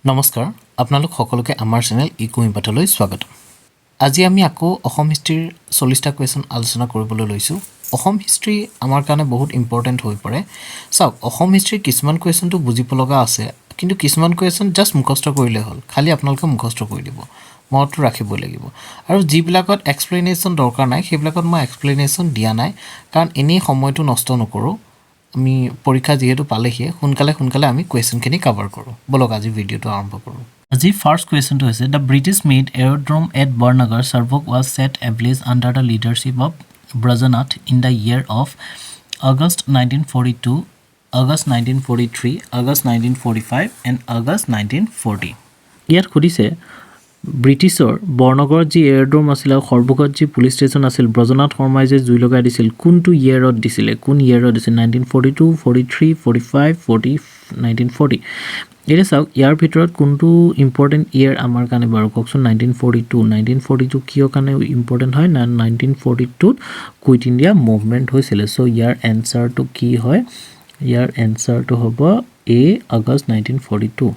নমস্কাৰ আপোনালোক সকলোকে আমাৰ চেনেল ekuhipathলৈ স্বাগত আজি আমি আকৌ অসম হিষ্ট্ৰীৰ 40টা কোৱেশ্চন আলোচনা কৰিবলৈ লৈছো অসম হিষ্ট্ৰী আমাৰ কাৰণে বহুত ইম্পৰ্টেন্ট হৈ পৰে চাওক অসম হিষ্ট্ৰীৰ কিছুমান কোৱেশ্চনটো বুজিব লগা আছে কিন্তু কিছুমান কোৱেশ্চন জাস্ট মুখস্থ কৰিলে হ'ল খালি আপোনালোকে মুখস্থ কৰি দিব মনত ৰাখিব লাগিব আৰু যিবিলাকত এক্সপ্লেনেশ্যন দৰকাৰ নাই সেইবিলাকত মই এক্সপ্লেনেশ্যন দিয়া নাই কাৰণ এনেই সময়টো নষ্ট নকৰো আমি পৰীক্ষা যেহেতু পালেহি সোনকালে আমি কোৱেশ্চনখিনি কভাৰ কৰো বলক আজি ভিডিওটো আৰম্ভ কৰো আজি ফাৰ্স্ট কোৱেশ্চনটো হৈছে the British made aerodrome at Barnagar Sarbhog was set ablaze under the leadership of Brajanath in the year of August 1942 August 1943 August 1945 and August 1940 ইয়াত খুদিছে ব্ৰিটিছৰ বৰনগৰ যি এৰোড্ৰম আছিল আৰু সৰ্বগত যি পুলিচ ষ্টেচন আছিল ব্ৰজনাথ শৰ্মাই যে জুই লগাই দিছিল কোনটো ইয়াৰত দিছিলে কোন ইয়াৰত দিছিল 1942 43 45 40 1940 এটা চাওক ইয়াৰ ভিতৰত কোনটো ইম্পৰ্টেন্ট ইয়াৰ আমাৰ কাৰণে বাৰু ককচোন 1942 কিয় কাৰণে ইম্পৰ্টেন্ট হয় না 1942 কুইট ইণ্ডিয়া মুভমেন্ট হৈছিল সো ইয়াৰ এনসাৰটো কি হয় ইয়াৰ এনসাৰটো হ'ব এ আগষ্ট 1942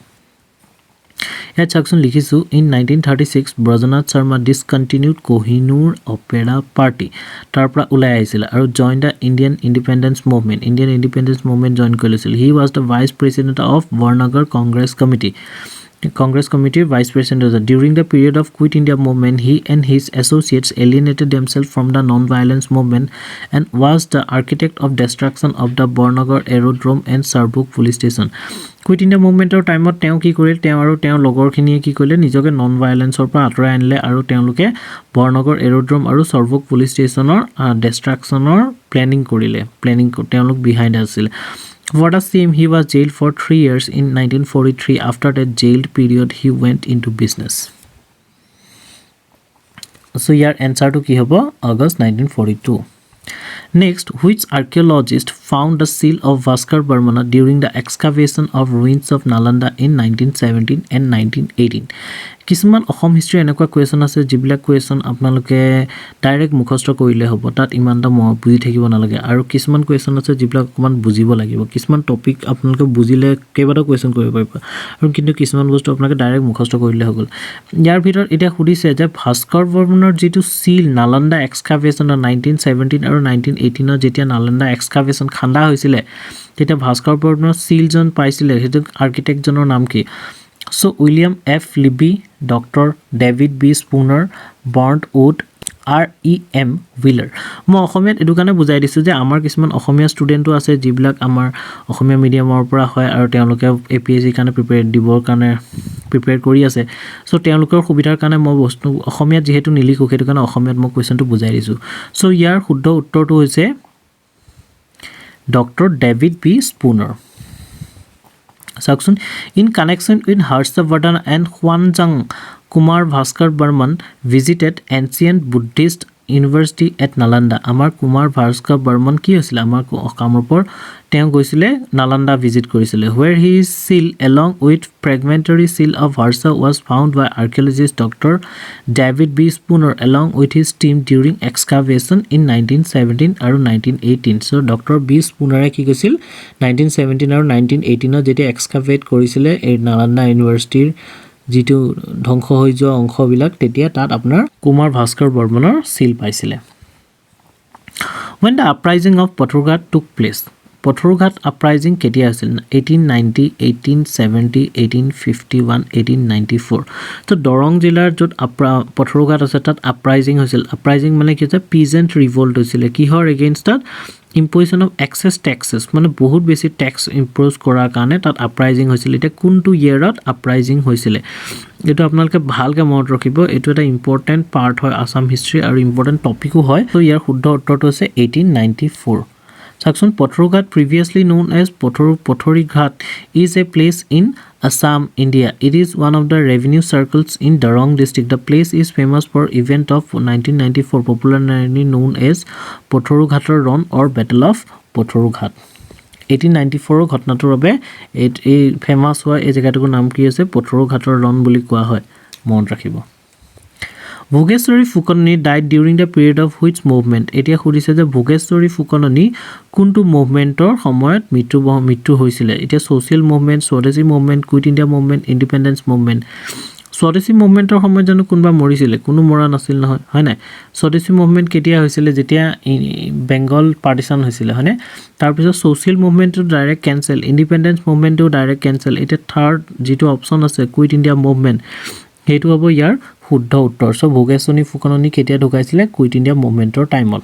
Here Jackson লিখিছো in 1936 Brajanath Sharma discontinued Kohinoor Opera Party তাৰপৰা উলাই আহিছিল আৰু joined the Indian Independence Movement join কৰিছিল he was the vice president of Varnagar Congress Committee vice president during the period of Quit India movement he and his associates alienated themselves from the non-violence movement and was the architect of destruction of the Barnagar aerodrome and Sarbuk police station Quit India movement or time তেওঁ কি কৰিল তেওঁ আৰু তেওঁৰ লগৰখিনিয়ে কি কৰিলে নিজকে নন ভায়োলেন্সৰ পৰা আঁতৰাই আনিলে আৰু তেওঁলোকে বৰনগৰ এৰোড্ৰম আৰু সৰ্বক পুলিচ ষ্টেচনৰ ডিষ্ট্ৰাকচনৰ প্লেনিং কৰিলে তেওঁলোক বিহাইণ্ড আছিল For the same, he was jailed for 3 years in 1943. After that jailed period, he went into business. So, your answer to ki hobo August 1942. Next, which archaeologist found the seal of Bhaskarvarman during the excavation of ruins of Nalanda in 1917 and 1918? কিছুমান Assam history এনেকুৱা question আছে যিবিলাক question আপোনালোকে direct মুখস্থ কৰিলে হ'ব তাত ইমানটা বুজি থাকিব নালাগে আৰু কিছুমান কোৱেশ্চন আছে যিবিলাক অকমান বুজিব লাগিব কিছুমান টপিক আপোনালোকে বুজিলে কেইবাটা কোৱেশ্চন কৰিব পাৰিব আৰু কিন্তু কিছুমান বস্তু আপোনালোকে ডাইৰেক্ট মুখস্থ কৰিলে হ'ল ইয়াৰ ভিতৰত এটা খুদিছে যে ভাস্কৰবৰ্মনৰ যেটো সিল নালন্দা এক্সকাভেশন 1917 আৰু 1918 যেতিয়া নালন্দা এক্সকাভেশন খান্দা হৈছিল তেতিয়া ভাস্কৰবৰ্মনৰ সিলজন পাইছিল হেতু আৰ্কিটেক্ট জনৰ নাম কি So William F. Libby, Dr. David B. Spooner, Burnt Wood, R.E.M. Wheeler. মই অসমীয়াত এটো কাৰণে বুজাই দিছো যে আমাৰ কিছুমান অসমীয়া ষ্টুডেন্টও আছে যিবিলাক আমাৰ অসমীয়া মিডিয়ামৰ পৰা হয় আৰু তেওঁলোকে APSC কাৰণে প্ৰিপেয়াৰ কৰি আছে সো তেওঁলোকৰ সুবিধাৰ কাৰণে মই বস্তু অসমীয়াত যেহেতু নিলিখো হেতু কাৰণে অসমীয়াত মই কোৱেশ্চনটো বুজাই দিছো সো ইয়াৰ শুদ্ধ উত্তৰটো হৈছে Dr. David B. Spooner. Saksun in connection with Harshavardhan and Hiuen Kumar Bhaskarvarman visited ancient Buddhist University at Nalanda. Amar Kumar Bhaskarvarman ki hoisile amar Kamrupor তেওঁ গৈছিলে নালন্দা ভিজিট কৰিছিলে where his seal along with fragmentary seal of Harsha was found by archaeologist Dr. David B. Spooner along with his team during excavation in 1917 আৰু 1918 so Dr. B. Spooner কি কৈছিল 1917 আৰু 1918 যেতিয়া এক্সকাভেট কৰিছিলে এই নালন্দা ইউনিভাৰ্চিটিৰ যেটো ধ্বংস হৈ যোৱা অংশবিলাক তেতিয়া তাত আপোনাৰ কুমাৰ ভাস্কৰবৰ্মনৰ seal পাইছিলে When the uprising of Patharughat took place Patharughat uprising কেতিয়া আছিল 1890 1870 1851 1894 তো দৰং জিলাৰ যত Patharughat আছে তাত uprising হৈছিল uprising মানে কি হৈছে peasant revolt হৈছিল কিহৰ against that imposition of excess taxes মানে বহুত বেছি ট্যাক্স ইম্পোজ কৰাৰ কাৰণে তাত uprising হৈছিল এটা কোনটো ইয়াৰত uprising হৈছিল এটো আপোনালোকে ভালকে মনত ৰাখিব এটো এটা ইম্পৰ্টেন্ট পাৰ্ট হয় আসাম হিষ্ট্ৰী আৰু ইম্পৰ্টেন্ট টপিকও হয় তো ইয়াৰ শুদ্ধ উত্তৰটো হৈছে 1894 Section Patharughat, previously known as Patharughat, is a place in Assam, India. It is one of the revenue circles in Darong district. The place is famous for event of 1994, popularly known as Patharughatar Rann or Battle of Patharughat. 1894 ঘটনাটোৰ বাবে এই famous হয় এই জায়গাটোৰ নাম কি আছে Patharughatar Rann বুলি কোৱা হয় মনত ৰাখিব Bhogeswari Phukanani died during the period of which movement? এতিয়া খুদিছে যে Bhogeswari Phukanani কোনটো মুভমেন্টৰ সময়ত মৃত্যু হৈছিলে এতিয়া social movement Swadeshi movement quit India movement independence movement Swadeshi মুভমেন্টৰ সময়ত জানো কোনবা মৰিছিলে কোনো মৰা নাছিল নহয় হয় নাই স্বদেশী মুভমেন্ট কেতিয়া হৈছিলে যেতিয়া বেংগল পাৰ্টিশন হৈছিলে হয়নে তাৰ পিছত সোশ্যাল মুভমেন্টটো ডাইৰেক্ট ক্যান্সেল ইন্ডিপেন্ডেন্স মুভমেন্টটো ডাইৰেক্ট ক্যান্সেল এতিয়া থাৰ্ড যেটো অপচন আছে কুইট ইন্ডিয়া মুভমেন্ট হেতু হ'ব ইয়াৰ শুদ্ধ উত্তৰ সো Bhogeswari Phukanani কেতিয়া ঢুকাইছিলে কুইট ইন্ডিয়া মুভমেন্টৰ টাইমত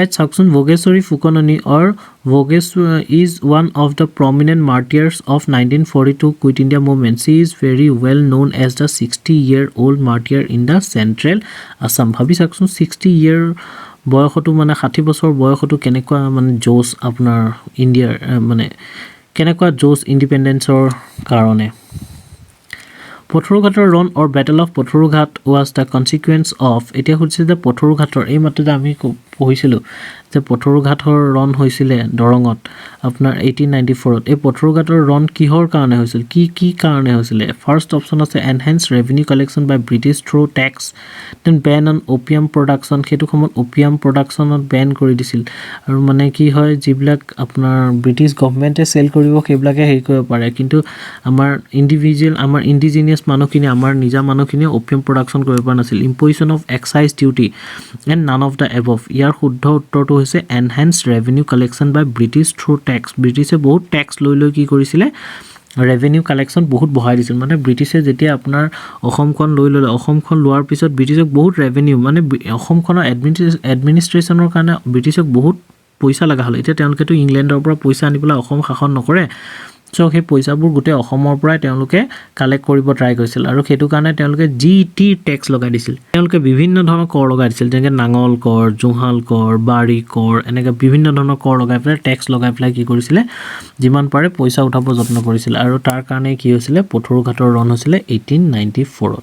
At Saksun Bhogeswari Phukanani or Bhogeswari is one of the prominent martyrs of 1942 Quit India movement. She is very well known as the 60-year-old martyr in the central Assam. Bhabi Saksun 60-year বয়সটো মানে 60 বছৰ বয়সটো কেনেকুৱা মানে জোস আপোনাৰ ইন্ডিয়াৰ মানে কেনেকুৱা জোস ইন্ডিপেন্ডেন্সৰ কাৰণে Patharughator run or Battle of Patharughat was the consequence of এতিয়া হৈছে যে Patharughator এই মাত্ৰতে আমি পঢ়িছিলো যে Patharughator run হৈছিলে দৰঙত আপোনাৰ 1894 ত এই Patharughator run কিহৰ কাৰণে হৈছিল কি কাৰণে হৈছিলে ফাৰ্স্ট অপচন আছে enhance revenue collection by British through tax then ban on opium production হেতু সময়ত ওপিয়াম প্ৰডাকচনত বেন কৰি দিছিল আৰু মানে কি হয় যিবিলাক আপোনাৰ ব্ৰিটিছ গভৰ্নমেন্টে সেল কৰিব সেইবিলাকে হেৰি কৰিব পাৰে কিন্তু আমাৰ ইন্ডিভিজুৱেল আমাৰ ইন্ডিজিনিয়াস মানুহখিনি আমাৰ নিজা মানুহখিনি ওপিয়াম প্ৰডাকচন কৰিব পৰা নাছিল imposition of excise duty and none of the above ইয়াৰ শুদ্ধ উত্তৰটো হৈছে enhance revenue collection by British through tax ব্ৰিটিছে বহুত ট্যাক্স লৈ কি কৰিছিলে ৰেভিনিউ কালেকচন বহুত বঢ়াই দিছিল মানে ব্ৰিটিছে যেতিয়া আপোনাৰ অসমখন লৈ ললে অসমখন লোৱাৰ পিছত ব্ৰিটিছক বহুত ৰেভিনিউ মানে অসমখনৰ এডমিনিষ্ট্ৰেচনৰ কাৰণে ব্ৰিটিছক বহুত পইচা লাগা হল এতিয়া তেওঁলোকেটো ইংলেণ্ডৰ পৰা পইচা আনিবলৈ অসম শাসন নকৰে সো সেই পইচাবোৰ গুটে অসমৰ পৰা তেওঁলোকে কালেক্ট কৰিব ট্ৰাই কৰিছিল আৰু হেতু কাৰণে তেওঁলোকে জিটি ট্যাক্স লগাই দিছিল তেওঁলোকে বিভিন্ন ধৰণৰ কৰ লগাই দিছিল যেনে নাঙল কৰ জুহাল কৰ বাৰী কৰ এনেকা বিভিন্ন ধৰণৰ কৰ লগাই পেলাই ট্যাক্স লগাই পেলাই কি কৰিছিল যিমান পাৰে পইচা উঠাব যত্ন কৰিছিল আৰু তাৰ কাৰণে কি হৈছিল Patharughator ৰণ হৈছিল 1894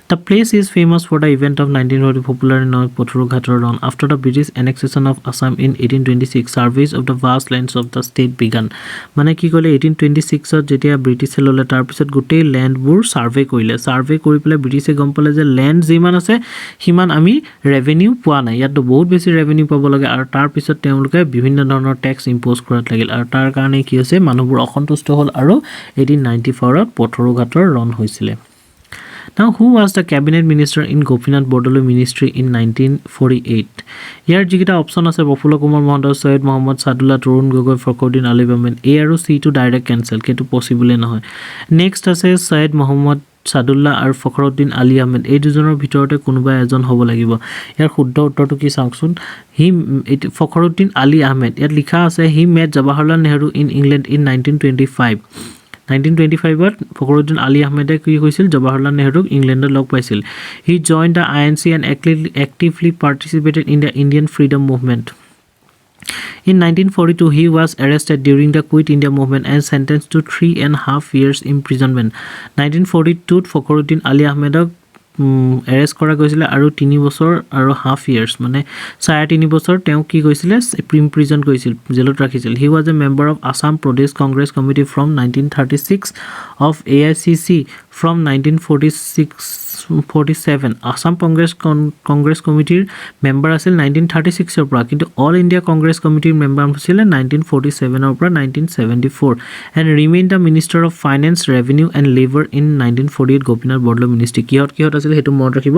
ত The place is famous for the event of 1940 popularly known as Patharughator run. After the British annexation of Assam in 1826, surveys of the vast lands of the state began. মানে কি কলে 1826 ত যেতিয়া ব্ৰিটিছে ললে তাৰ পিছত গোটেই ল্যান্ডবোৰ সাৰ্ভে কৰিলে সাৰ্ভে কৰি পেলাই ব্ৰিটিছে গম পালে যে ল্যান্ড যিমান আছে হিমান আমি ৰেভিনিউ পোৱা নাই ইয়াত বহুত বেছি ৰেভিনিউ পাব লাগে আৰু তাৰ পিছত তেওঁলোকে বিভিন্ন ধৰণৰ ট্যাক্স ইম্পোজ কৰাত লাগিল আৰু তাৰ কাৰণে কি হৈছে মানুহবোৰ অসন্তুষ্ট হল আৰু 1894 ত Patharughator ৰণ হৈছিল Now, who was the cabinet minister in Gopinath Bordoloi Ministry in 1948? Here, jikita option ase Prafula Kumar Mohandas, Syed Mohammad Sadullah, Tarun Gogoi, Fakhruddin Ali Ahmed. A আৰু C to direct cancel. Ketu possible নহয়. Next ase Syed Mohammad Sadullah আৰু Fakhruddin Ali Ahmed. এই দুজনৰ ভিতৰতে কোনোবা এজন হ'ব লাগিব। ইয়াৰ শুদ্ধ উত্তৰটো কি চাওকচোন। Fakhruddin Ali Ahmed. ইয়াত লিখা আছে he met Jawaharlal Nehru in England in 1925. 1925 to Fakhruddin Ali Ahmed কি হৈছিল Jawaharlal Nehru ইংলেণ্ডত লগ পাইছিল he joined the INC and actively participated in the Indian freedom movement in 1942 he was arrested during the Quit India movement and sentenced to 3.5 years imprisonment 1942 to Fakhruddin Ali Ahmed arrest কৰা গৈছিল আৰু 3 বছৰ আৰু half years মানে 3.5 বছৰ তেওঁ কি কৈছিল প্ৰিজন কৰিছিল জেলত ৰাখিছিল he was a member of Assam Pradesh Congress Committee from 1936 of AICC from 1947 Assam Congress Committee member আছিল 1936 ৰ পৰা কিন্তু All India Congress Committee member আছিল 1947 ৰ পৰা 1974 and remained the Minister of Finance Revenue and Labor in 1948 Gopinath Bordoloi Ministry কিহত আছিল হেতু মনত ৰাখিব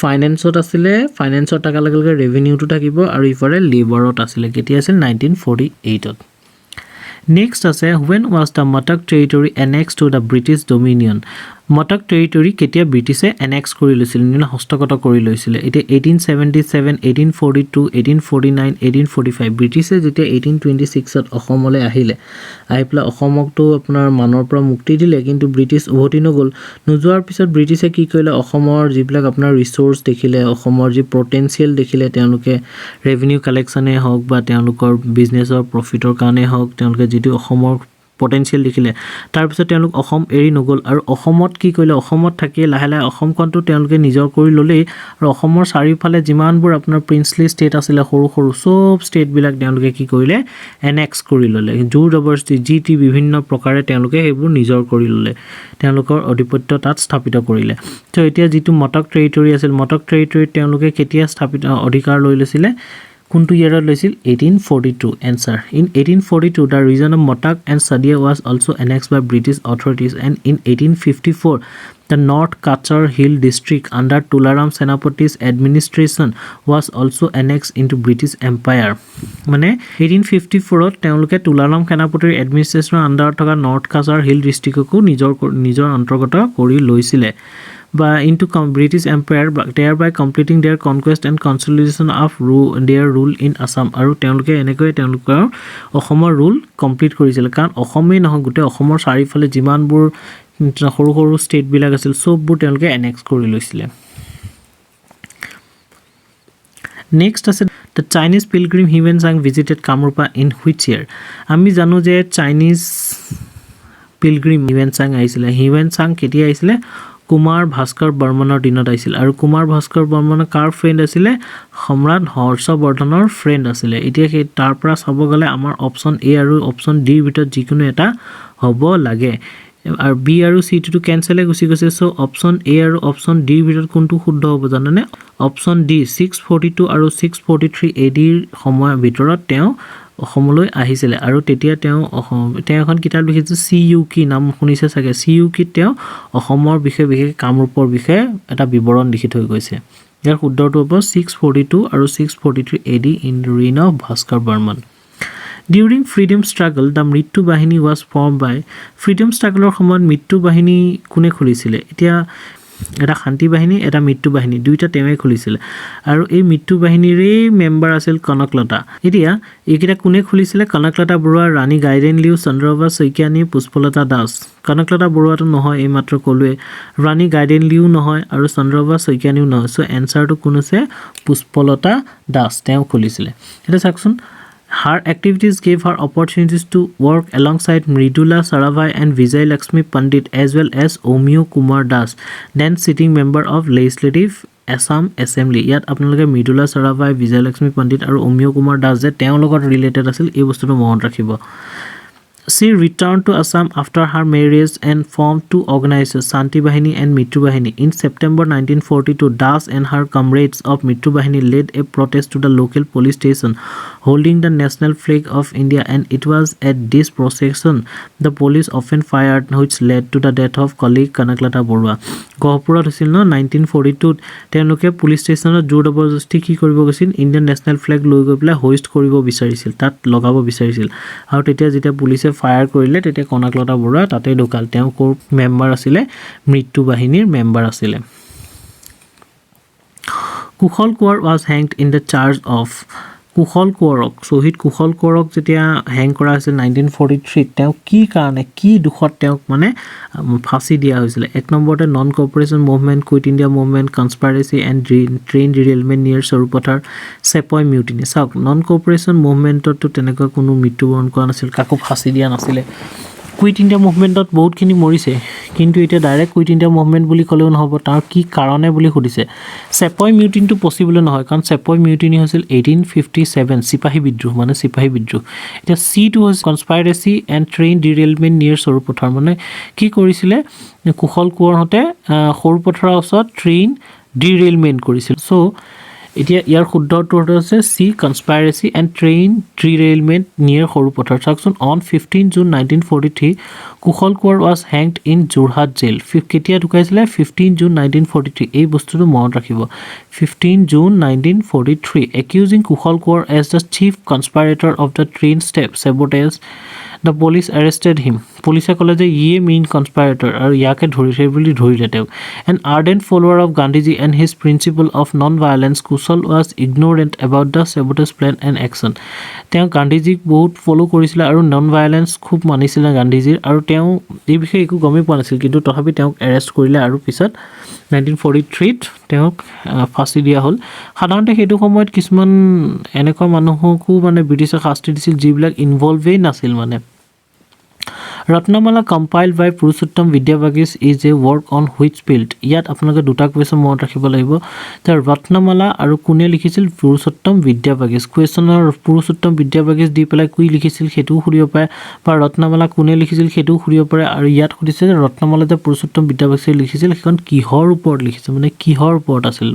ফাইনান্সত আছিল ফাইনান্সৰ টাকা লাগলে ৰেভিনিউটো থাকিব আৰু ইফালে লেবাৰত আছিল কেতিয়া আছিল 1948 ত Next আছে when was the Matak territory annexed to the British Dominion Matak territory কেতিয়া ব্ৰিটিছে annex কৰি লৈছিল মানে হস্তগত কৰি লৈছিল এটা 1877 1842 1849 1845 ব্ৰিটিছে যেতিয়া 1826 ত অসমলৈ আহিলে আহিপলা অসমকটো আপোনাৰ মানৰ পৰা মুক্তি দিলে কিন্তু ব্ৰিটিছ উভতি নগল নজোৱাৰ পিছত ব্ৰিটিছে কি কৰিলে অসমৰ যিবিলাক আপোনাৰ ৰিসোৰ্স দেখিলে অসমৰ যি পটেনশিয়াল দেখিলে তেওঁলোকে ৰেভিনিউ কালেকচনে হওক বা তেওঁলোকৰ বিজনেছৰ প্ৰফিটৰ কাৰণে হওক তেওঁলোকে যেটো অসমৰ পটেনশিয়েল দেখিলে তাৰপিছত তেওঁলোক অসম এৰি নগ'ল আৰু অসমত কি কৰিলে অসমত থাকি লাহে লাহে অসমখনটো তেওঁলোকে নিজৰ কৰি ল'লেই আৰু অসমৰ চাৰিওফালে যিমানবোৰ আপোনাৰ প্ৰিন্সলি ষ্টেট আছিলে সৰু সৰু সব ষ্টেটবিলাক তেওঁলোকে কি কৰিলে এনেক্স কৰি ল'লে জোৰ জবৰদস্তি যি টি বিভিন্ন প্ৰকাৰে তেওঁলোকে সেইবোৰ নিজৰ কৰি ল'লে তেওঁলোকৰ আধিপত্য তাত স্থাপিত কৰিলে তো এতিয়া যিটো মটক টেৰিটৰি আছিল মটক টেৰিটৰিত তেওঁলোকে কেতিয়া স্থাপিত অধিকাৰ লৈ লৈছিলে কোনটো ইয়াৰত লৈছিল 1842 answer in 1842 the region of Matak and Sadia was also annexed by British authorities and in 1854 the North Cachar Hill district under Tularam Senapati's administration was also annexed into British Empire মানে 1854 ত তেওঁলোকে Tularam Senapatir administration under থকা North Cachar Hill district কো নিজৰ অন্তৰ্গত কৰি লৈছিলে বা into British Empire thereby completing their conquest and consolidation of their rule in Assam আৰু তেওঁলোকে এনেকৈ তেওঁলোকৰ অসমৰ ৰুল কমপ্লিট কৰিছিল কাৰণ অসমেই নহয় গোটেই অসমৰ চাৰিফালে যিমানবোৰ সৰু সৰু ষ্টেট বিলাক আছিল সববোৰ তেওঁলোকে এনেক্স কৰি লৈছিলে নেক্সট আছে the Chinese pilgrim Hiuen Tsang visited Kamarupa in which year আমি জানো যে চাইনিজ পিলগ্ৰিম Hiuen Tsang আহিছিলে Hiuen Tsang কেতিয়া আহিছিলে কুমাৰ ভাস্কৰ বৰ্মনৰ দিনত আহিছিল আৰু কুমাৰ ভাস্কৰ বৰ্মনৰ কাৰ ফ্ৰেণ্ড আছিলে সম্ৰাট হৰ্ষবৰ্ধনৰ ফ্ৰেণ্ড আছিলে এতিয়া কি তাৰ পৰা চাব গলে আমাৰ অপচন এ আৰু অপচন ডি ভিতৰত যিকোনো এটা হ'ব লাগে আৰু বি আৰু সি টো কেনসেল গুছি গৈছে সো অপচন এ আৰু অপচন ডি ভিতৰত কোনটো শুদ্ধ হ'ব জানানে অপচন ডি 642 আৰু 643 এডি ৰ সময়ৰ ভিতৰত তেওঁ অসমলৈ আহিছিলে আৰু তেতিয়া তেওঁ এখন কিতাপ লিখিছে সিইউ কি নাম শুনিছে চাগে সিইউ কি তেওঁ অসমৰ বিষয়ে বিশেষ কামৰূপৰ বিষয়ে এটা বিৱৰণ লিখি থৈ গৈছে ইয়াৰ শুদ্ধটো হ'ব 642 আৰু 643 AD in the reign of Bhaskarvarman During freedom struggle the Mrityu Bahini was formed by freedom struggle সময়ত মৃত্যু বাহিনী কোনে খুলিছিলে এতিয়া এটা শান্তি বাহিনী এটা মৃত্যু বাহিনী দুইটা তেমে খুলিছিল আৰু এই মৃত্যু বাহিনীৰে মেম্বাৰ আছিল কনকলতা এতিয়া এইকিটা কোনে খুলিছিলে কনকলতা বৰুৱা ৰাণী গাইডেনলিউ চন্দ্ৰবা শইকীয়ানী পুষ্পলতা দাস কনকলতা বৰুৱাটো নহয় এই মাত্ৰ কলুৱে ৰাণী গাইডেনলিউ নহয় আৰু চন্দ্ৰবা শইকীয়ানীও নহয় সো এনসাৰটো কোন আছে পুষ্পলতা দাস তেওঁ খুলিছিলে এটা চাকচোন Her activities gave her opportunities to work alongside Mridula Saravai and Vijay Lakshmi Pandit as well as Omio Kumar Das, then sitting member of Legislative Assam Assembly. Yat apnaloke Mridula Saravai, Vijay Lakshmi Pandit aru Omio Kumar Das je teo logot related asil ei bostu to mon rakhibo. She returned to Assam after her marriage and formed two organizations, Shanti Bahini and Mrityu Bahini. In September 1942, Das and her comrades of Mrityu Bahini led a protest to the local police station, holding the national flag of India, and it was at this procession the police often fired, which led to the death of colleague Kanaklata Barua. Gopurat hosil no 1942 তেওঁলোকে police ষ্টেচনত জোৰ জবৰদস্তি কি কৰিব গৈছিল Indian national flag লৈ গৈ পেলাই হোইষ্ট কৰিব বিচাৰিছিল তাত লগাব বিচাৰিছিল আৰু তেতিয়া যেতিয়া পুলিচে ফায়াৰ কৰিলে তেতিয়া কনকলতা বৰুৱা তাতে ঢুকাল তেওঁ কোৰ মেম্বাৰ আছিলে মৃত্যু বাহিনীৰ মেম্বাৰ আছিলে কুশল Konwar was hanged in the charge of কুশল কোঁৱৰক শহীদ কুশল কোঁৱৰক যেতিয়া হ্যাং কৰা হৈছিল 1943 তেওঁ কি কাৰণে কি দুখত তেওঁক মানে ফাঁসি দিয়া হৈছিল এক নম্বৰতে non cooperation movement quit India movement conspiracy and train derailment near Sarupathar sepoy mutiny চাওক নন কোঅপাৰেশন মুভমেন্টত তো তেনেকৈ কোনো মৃত্যুবৰণ কৰা নাছিল কাকো ফাঁসি দিয়া নাছিল কুইট ইন্ডিয়া মুভমেন্টত বহুতখিনি মৰিছে কিন্তু এটা ডাইৰেক্ট কুইট ইন্ডিয়া মুভমেন্ট বুলি কলেও নহব তাৰ কি কাৰণে বুলি সুধিছে সেপয় মিউটিনটো পসিবল নহয় কাৰণ সেপয় মিউটিনি হৈছিল 1857 সিপাহী বিদ্ৰোহ মানে সিপাহী বিদ্ৰোহ এটা C too was conspiracy and train derailment near Sarupathar মানে কি কৰিছিলে কুশল কোঁৱৰহতে সৰুপথাৰৰ ওচৰত ট্ৰেইন ডিৰেইলমেন্ট কৰিছিল সো এতিয়া ইয়াৰ শুদ্ধটো হৈছে সি কনস্পাইৰেচি and train derailment near Sarupathar section on 15 June 1943 Kushal Konwar was hanged in Jorhat jail কেতিয়া ঢুকাইছিলে 15 জুন 1943 এই বস্তুটো মনত ৰাখিব 15 June 1943 accusing Kushal Konwar as the chief conspirator of the train sabotage the police arrested him পুলিচে কলে যে ইয়ে মেইন কনস্পাইৰেটৰ আৰু ইয়াকে ধৰিছে বুলি ধৰিলে তেওঁ an ardent follower of Gandhiji and his principle of non-violence Kushal was ignorant about the sabotage plan and action তেওঁ গান্ধীজিক বহুত ফলো কৰিছিল আৰু নন ভায়োলেন্স খুব মানিছিল গান্ধীজিৰ আৰু তেওঁ এই বিষয়ে একো গমে পোৱা নাছিল কিন্তু তথাপি তেওঁক এৰেষ্ট কৰিলে আৰু পিছত 1943 ত তেওঁক ফাঁসি দিয়া হ'ল সাধাৰণতে সেইটো সময়ত কিছুমান এনেকুৱা মানুহকো মানে ব্ৰিটিছে শাস্তি দিছিল যিবিলাক ইনভলভেই নাছিল মানে Ratnamala compiled by Purushottam Vidyavagis is a work on which field? ইয়াত আপোনালোকে দুটা কুৱেশ্যন মনত ৰাখিব লাগিব যে ৰত্নমালা আৰু কোনে লিখিছিল পুৰুষোত্তম বিদ্যাবাগীছ কুৱেশ্যনৰ পুৰুষোত্তম বিদ্যাবাগীছ দি পেলাই কি লিখিছিল সেইটোও সুধিব পাৰে বা ৰত্নমালা কোনে লিখিছিল সেইটোও সুধিব পাৰে আৰু ইয়াত সুধিছে যে ৰত্নমালা যে পুৰুষোত্তম বিদ্যাবাগীছে লিখিছিল সেইখন কিহৰ ওপৰত লিখিছে মানে কিহৰ ওপৰত আছিল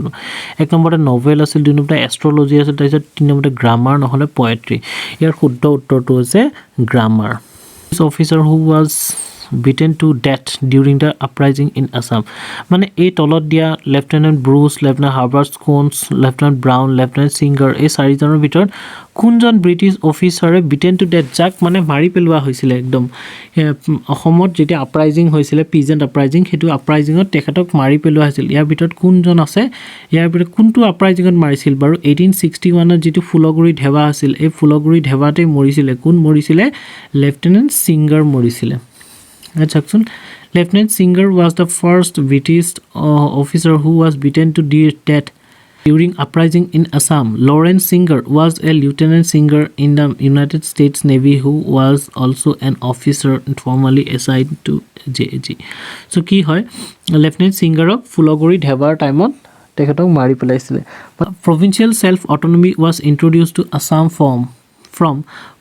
এক নম্বৰতে নভেল আছিল দুই নম্বৰতে এষ্ট্ৰলজি আছিল তাৰপিছত তিনি নম্বৰতে গ্ৰামাৰ নহ'লে পয়েট্ৰি ইয়াৰ শুদ্ধ উত্তৰটো হৈছে grammar officer who was beaten to death during the uprising in Assam মানে এই তলত দিয়া lieutenant Bruce lieutenant Herbert Scones lieutenant Brown lieutenant Singer এই চাৰিজনৰ ভিতৰত কোনজন ব্ৰিটিছ অফিচাৰে বিটেন টু ডেথ যাক মানে মাৰি পেলোৱা হৈছিলে একদম অসমত যেতিয়া আপৰাইজিং হৈছিলে পিজেণ্ট আপৰাইজিং সেইটো আপৰাইজিঙত তেখেতক মাৰি পেলোৱা হৈছিল ইয়াৰ ভিতৰত কোনজন আছে ইয়াৰ ভিতৰত কোনটো আপৰাইজিঙত মাৰিছিল বাৰু 1861ত যিটো ফুলগুৰি ঢেৱা আছিল এই ফুলগুৰি ঢেৱাতে মৰিছিলে কোন মৰিছিলে লেফটেনেণ্ট সিংগাৰ মৰিছিলে Jackson. Lieutenant Singer was the first British officer who was beaten to death during uprising in Assam. Lawrence Singer was a lieutenant singer in the United States Navy who was also an officer formerly assigned to JAG. So কি হয় Lieutenant Singer Phulguri ঢেৱাৰ টাইমত তেখেতক মাৰি পেলাইছিলে Provincial self autonomy was introduced to Assam from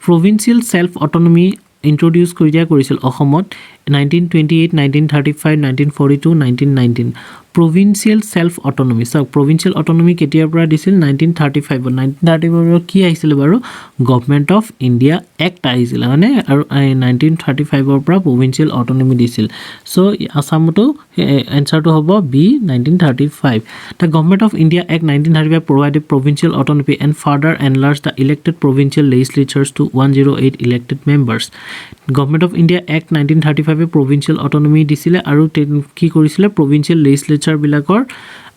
provincial self autonomy introduce কৰিছিল অসমত 1928 1935 1942 1919 provincial self autonomy so provincial autonomy কেতিয়াৰ পৰা দিছিল 1935 1935 কি আহিছিল বাৰু গভৰ্ণমেণ্ট অফ ইণ্ডিয়া এক্ট আহিছিল মানে আৰু 1935 ৰ পৰা provincial autonomy দিছিল so আসামটো এনসাৰটো হ'ব B 1935 the government of India Act 1935 provided provincial autonomy and further enlarged the elected provincial legislatures to 108 elected members government of India Act 1935 provincial autonomy দিছিলে আৰু কি কৰিছিলে provincial legislature বিলাকৰ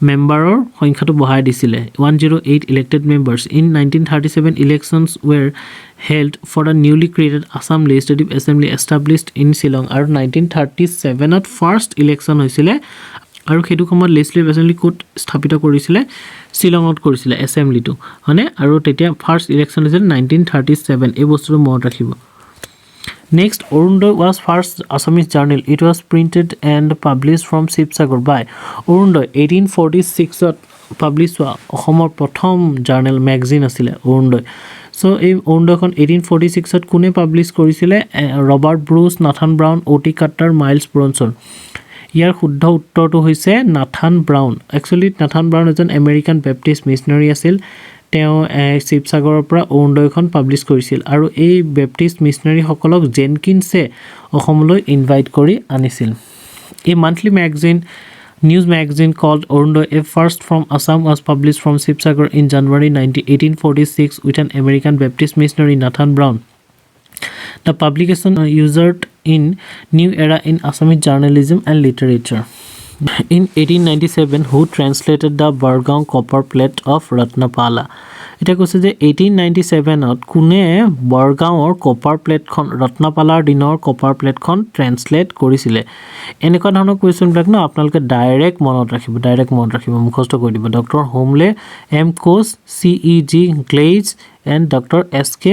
মেম্বাৰৰ সংখ্যাটো বঢ়াই দিছিলে 108 elected members in 1937 elections were held for the newly created Assam Legislative Assembly established in Shillong আৰু 1937 ত first election হৈছিলে আৰু সেইটো সময়ত legislative assembly কোড স্থাপিত কৰিছিলে শিলঙত কৰিছিলে এছেম্বলিটো মানে আৰু তেতিয়া ফাৰ্স্ট ইলেকশন হৈছিল 1937 এই বস্তুটো মনত ৰাখিব Next, Orundoy was first Assamese journal. It was printed and published from Sibsagar by Orundoy 1846 published Ohomor Prothom journal magazine asile Orundoy. So এই Orundoyখন 1846 কোনে পাবলিশ কৰিছিলে ৰবাৰ্ট ব্ৰুচ নাথান ব্ৰাউন ওটি কাটাৰ মাইলছ ব্ৰনছন ইয়াৰ শুদ্ধ উত্তৰটো হৈছে Nathan brown actually Nathan brown এজন American Baptist missionary আছিল তেওঁ শিৱসাগৰৰ পৰা অৰুণোদয়খন পাবলিশ কৰিছিল আৰু এই বেপ্টিষ্ট মিছনাৰী সকলক জেনকিনছে অসমলৈ ইনভাইট কৰি আনিছিল এই monthly magazine news magazine called Orundoy a first from Assam was published from Sibsagar in January 1846 with an American Baptist missionary Nathan Brown the publication ushered in new era in Assamese journalism and literature in 1897 who translated the Bargaon copper plate of Ratnapala এটা কৈছে যে 1897 ত কোনে বৰগাঁৱৰ copper প্লেটখন ৰত্নপালাৰ দিনৰ copper প্লেটখন translate কৰিছিলে এনেকুৱা ধৰণৰ question বিলাক ন আপোনালোকে ডাইৰেক্ট মনত ৰাখিব মুখস্থ কৰি দিব ডক্টৰ হোমলে এম কোচ সিইজি গ্লেজ এণ্ড ডক্টৰ এস কে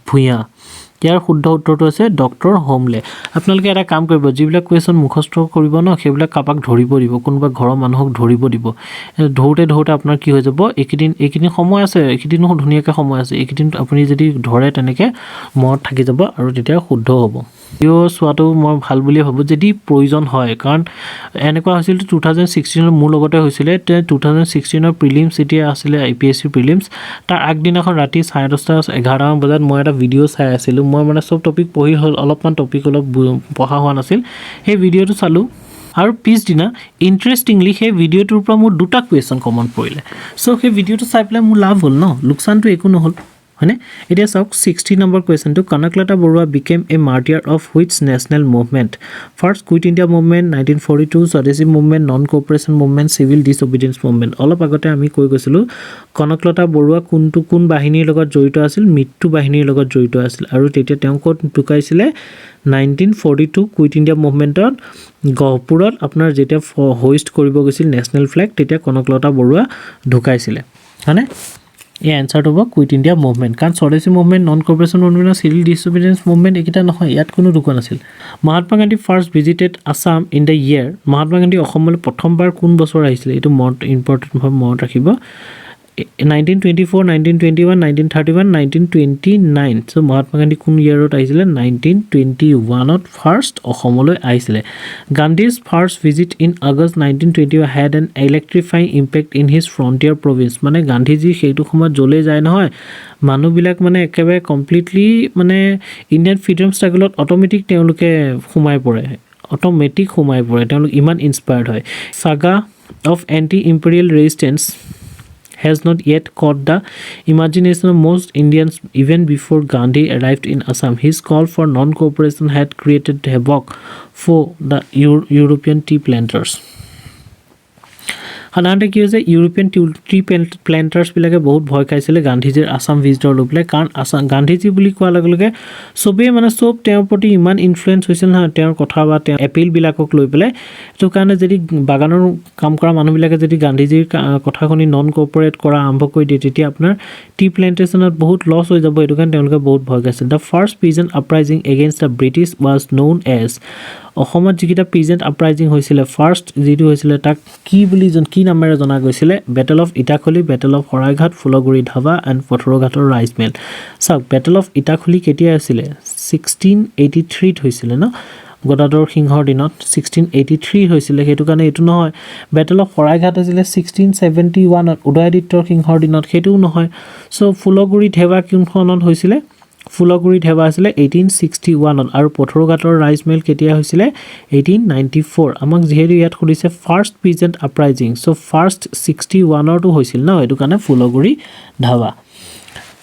ভুঞা ইয়াৰ শুদ্ধ উত্তৰটো আছে ডক্টৰ হোমলে আপোনালোকে এটা কাম কৰিব যিবিলাক কোৱেশ্চন মুখস্থ কৰিব ন সেইবিলাক কাপাক ধৰিব দিব কোনোবা ঘৰৰ মানুহক ধৰিব দিব ধৰোতে আপোনাৰ কি হৈ যাব এইকিদিন সময় আছে এইকিদিনো ধুনীয়াকৈ সময় আছে এইকিদিন আপুনি যদি ধৰে তেনেকৈ মনত থাকি যাব আৰু তেতিয়া শুদ্ধ হ'ব ভিডিও চোৱাটো মই ভাল বুলি ভাবোঁ যদি প্ৰয়োজন হয় কাৰণ এনেকুৱা হৈছিল 2016 মোৰ লগতে হৈছিলে 2016 প্ৰিলিমছ এতিয়া আছিলে APSC প্ৰিলিমছ তাৰ আগদিনাখন ৰাতি 10:30 11 বজাত মই এটা ভিডিও চাই আছিলোঁ মই মানে সব টপিক পঢ়ি হল অলপমান টপিক অলপ পঢ়া হোৱা নাছিল সেই ভিডিওটো চালো আৰু পিছদিনা ইন্টাৰেষ্টিংলি সেই ভিডিওটোৰ পৰা মোৰ দুটা কোৱেশ্চন কমন পৰিলে সো সেই ভিডিওটো চাই পেলাই মোৰ লাভ হ'ল ন লোকসানটো একো নহল হয়নে এতিয়া চাওক 60 number কোৱেশ্চনটো Kanaklata Barua became a martyr of which national movement first quit India movement 1942 Swadeshi movement non cooperation movement civil disobedience movement অলপ আগতে আমি কৈ গৈছিলো Kanaklata Barua কোন বাহিনীৰ লগত জড়িত আছিল মৃত্যু বাহিনীৰ লগত জড়িত আছিল আৰু তেতিয়া তেওঁ ক'ত ঢুকাইছিলে 1942 কুইট ইণ্ডিয়া মুভমেণ্টত গহপুৰত আপোনাৰ যেতিয়া হোইষ্ট কৰিব গৈছিল নেশনেল ফ্ল্যাগ তেতিয়া Kanaklata Barua ঢুকাইছিলে হয়নে এই এনচাৰটো হ'ব কুইট ইণ্ডিয়া মুভমেণ্ট কাৰণ স্বদেশী movement non corporation movement civil disobedience movement এইকেইটা নহয় ইয়াত কোনো দোকান আছিল Mahatma Gandhi first visited Assam in the year Mahatma Gandhi অসমলৈ প্ৰথমবাৰ কোন বছৰ আহিছিলে এইটো ইম্পৰ্টেণ্টভাৱে মনত ৰাখিব 1924, 1921, 1931, 1929 so Mahatma Gandhi কোন ইয়াৰত আহিছিলে 1921ত ফাৰ্ষ্ট অসমলৈ আহিছিলে Gandhi's first visit in August 1921 had an electrifying impact in his frontier province মানে গান্ধীজি সেইটো সময়ত জ্বলে যায় নহয় মানুহবিলাক মানে একেবাৰে কমপ্লিটলি মানে ইণ্ডিয়ান ফ্ৰীডম ষ্ট্ৰাগলত অটোমেটিক তেওঁলোকে সোমাই পৰে তেওঁলোক ইমান ইনস্পায়াৰ্ড হয় saga of anti-imperial resistance has not yet caught the imagination of most Indians even before Gandhi arrived in Assam. His call for non-cooperation had created havoc for the European tea planters. সাধাৰণতে কি হৈছে European T প্লেণ্টাৰ্ছবিলাকে বহুত ভয় খাইছিলে গান্ধীজীৰ Assam visitor লৈ পেলাই কাৰণ গান্ধীজী বুলি কোৱাৰ লগে লগে চবেই মানে চব তেওঁৰ প্ৰতি ইমান ইনফ্লুৱেঞ্চ হৈছিল নহয় তেওঁৰ কথা বা তেওঁৰ এপিলবিলাকক লৈ পেলাই সেইটো কাৰণে যদি বাগানৰ কাম কৰা মানুহবিলাকে যদি গান্ধীজীৰ কথা শুনি নন কৰ্পৰেট কৰা আৰম্ভ কৰি দিয়ে তেতিয়া আপোনাৰ টি প্লেণ্টেশ্যনত বহুত লছ হৈ যাব সেইটো কাৰণে তেওঁলোকে বহুত ভয় খাইছিল the first peasant uprising against the British was known as অসমত যিকেইটা পিজেণ্ট আপৰাইজিং হৈছিলে ফাৰ্ষ্ট যিটো হৈছিলে তাক কি নামেৰে জনা গৈছিলে battle of Itakhuli battle of Saraighat Phulaguri ধাবা এণ্ড পথৰুঘাটৰ ৰাইচ মিল চাওক বেটেল অফ ইটাখলি কেতিয়া আছিলে 1683ত হৈছিলে ন গদাধৰ সিংহৰ দিনত 1683 হৈছিলে সেইটো কাৰণে এইটো নহয় বেটেল অফ শৰাইঘাট আছিলে 1671ত উদয়াদিত্যৰ সিংহৰ দিনত সেইটোও নহয় চ' ফুলগুৰি ধাবা কোনখনত হৈছিলে ফুলগুৰি ধাবা আছিলে 1861ত আৰু পথৰুঘাটৰ ৰাইচ মিল কেতিয়া হৈছিলে 1894 আমাক যিহেতু ইয়াত সুধিছে first peasant uprising so' first 61ৰটো হৈছিল ন এইটো কাৰণে ফুলগুৰি ধাবা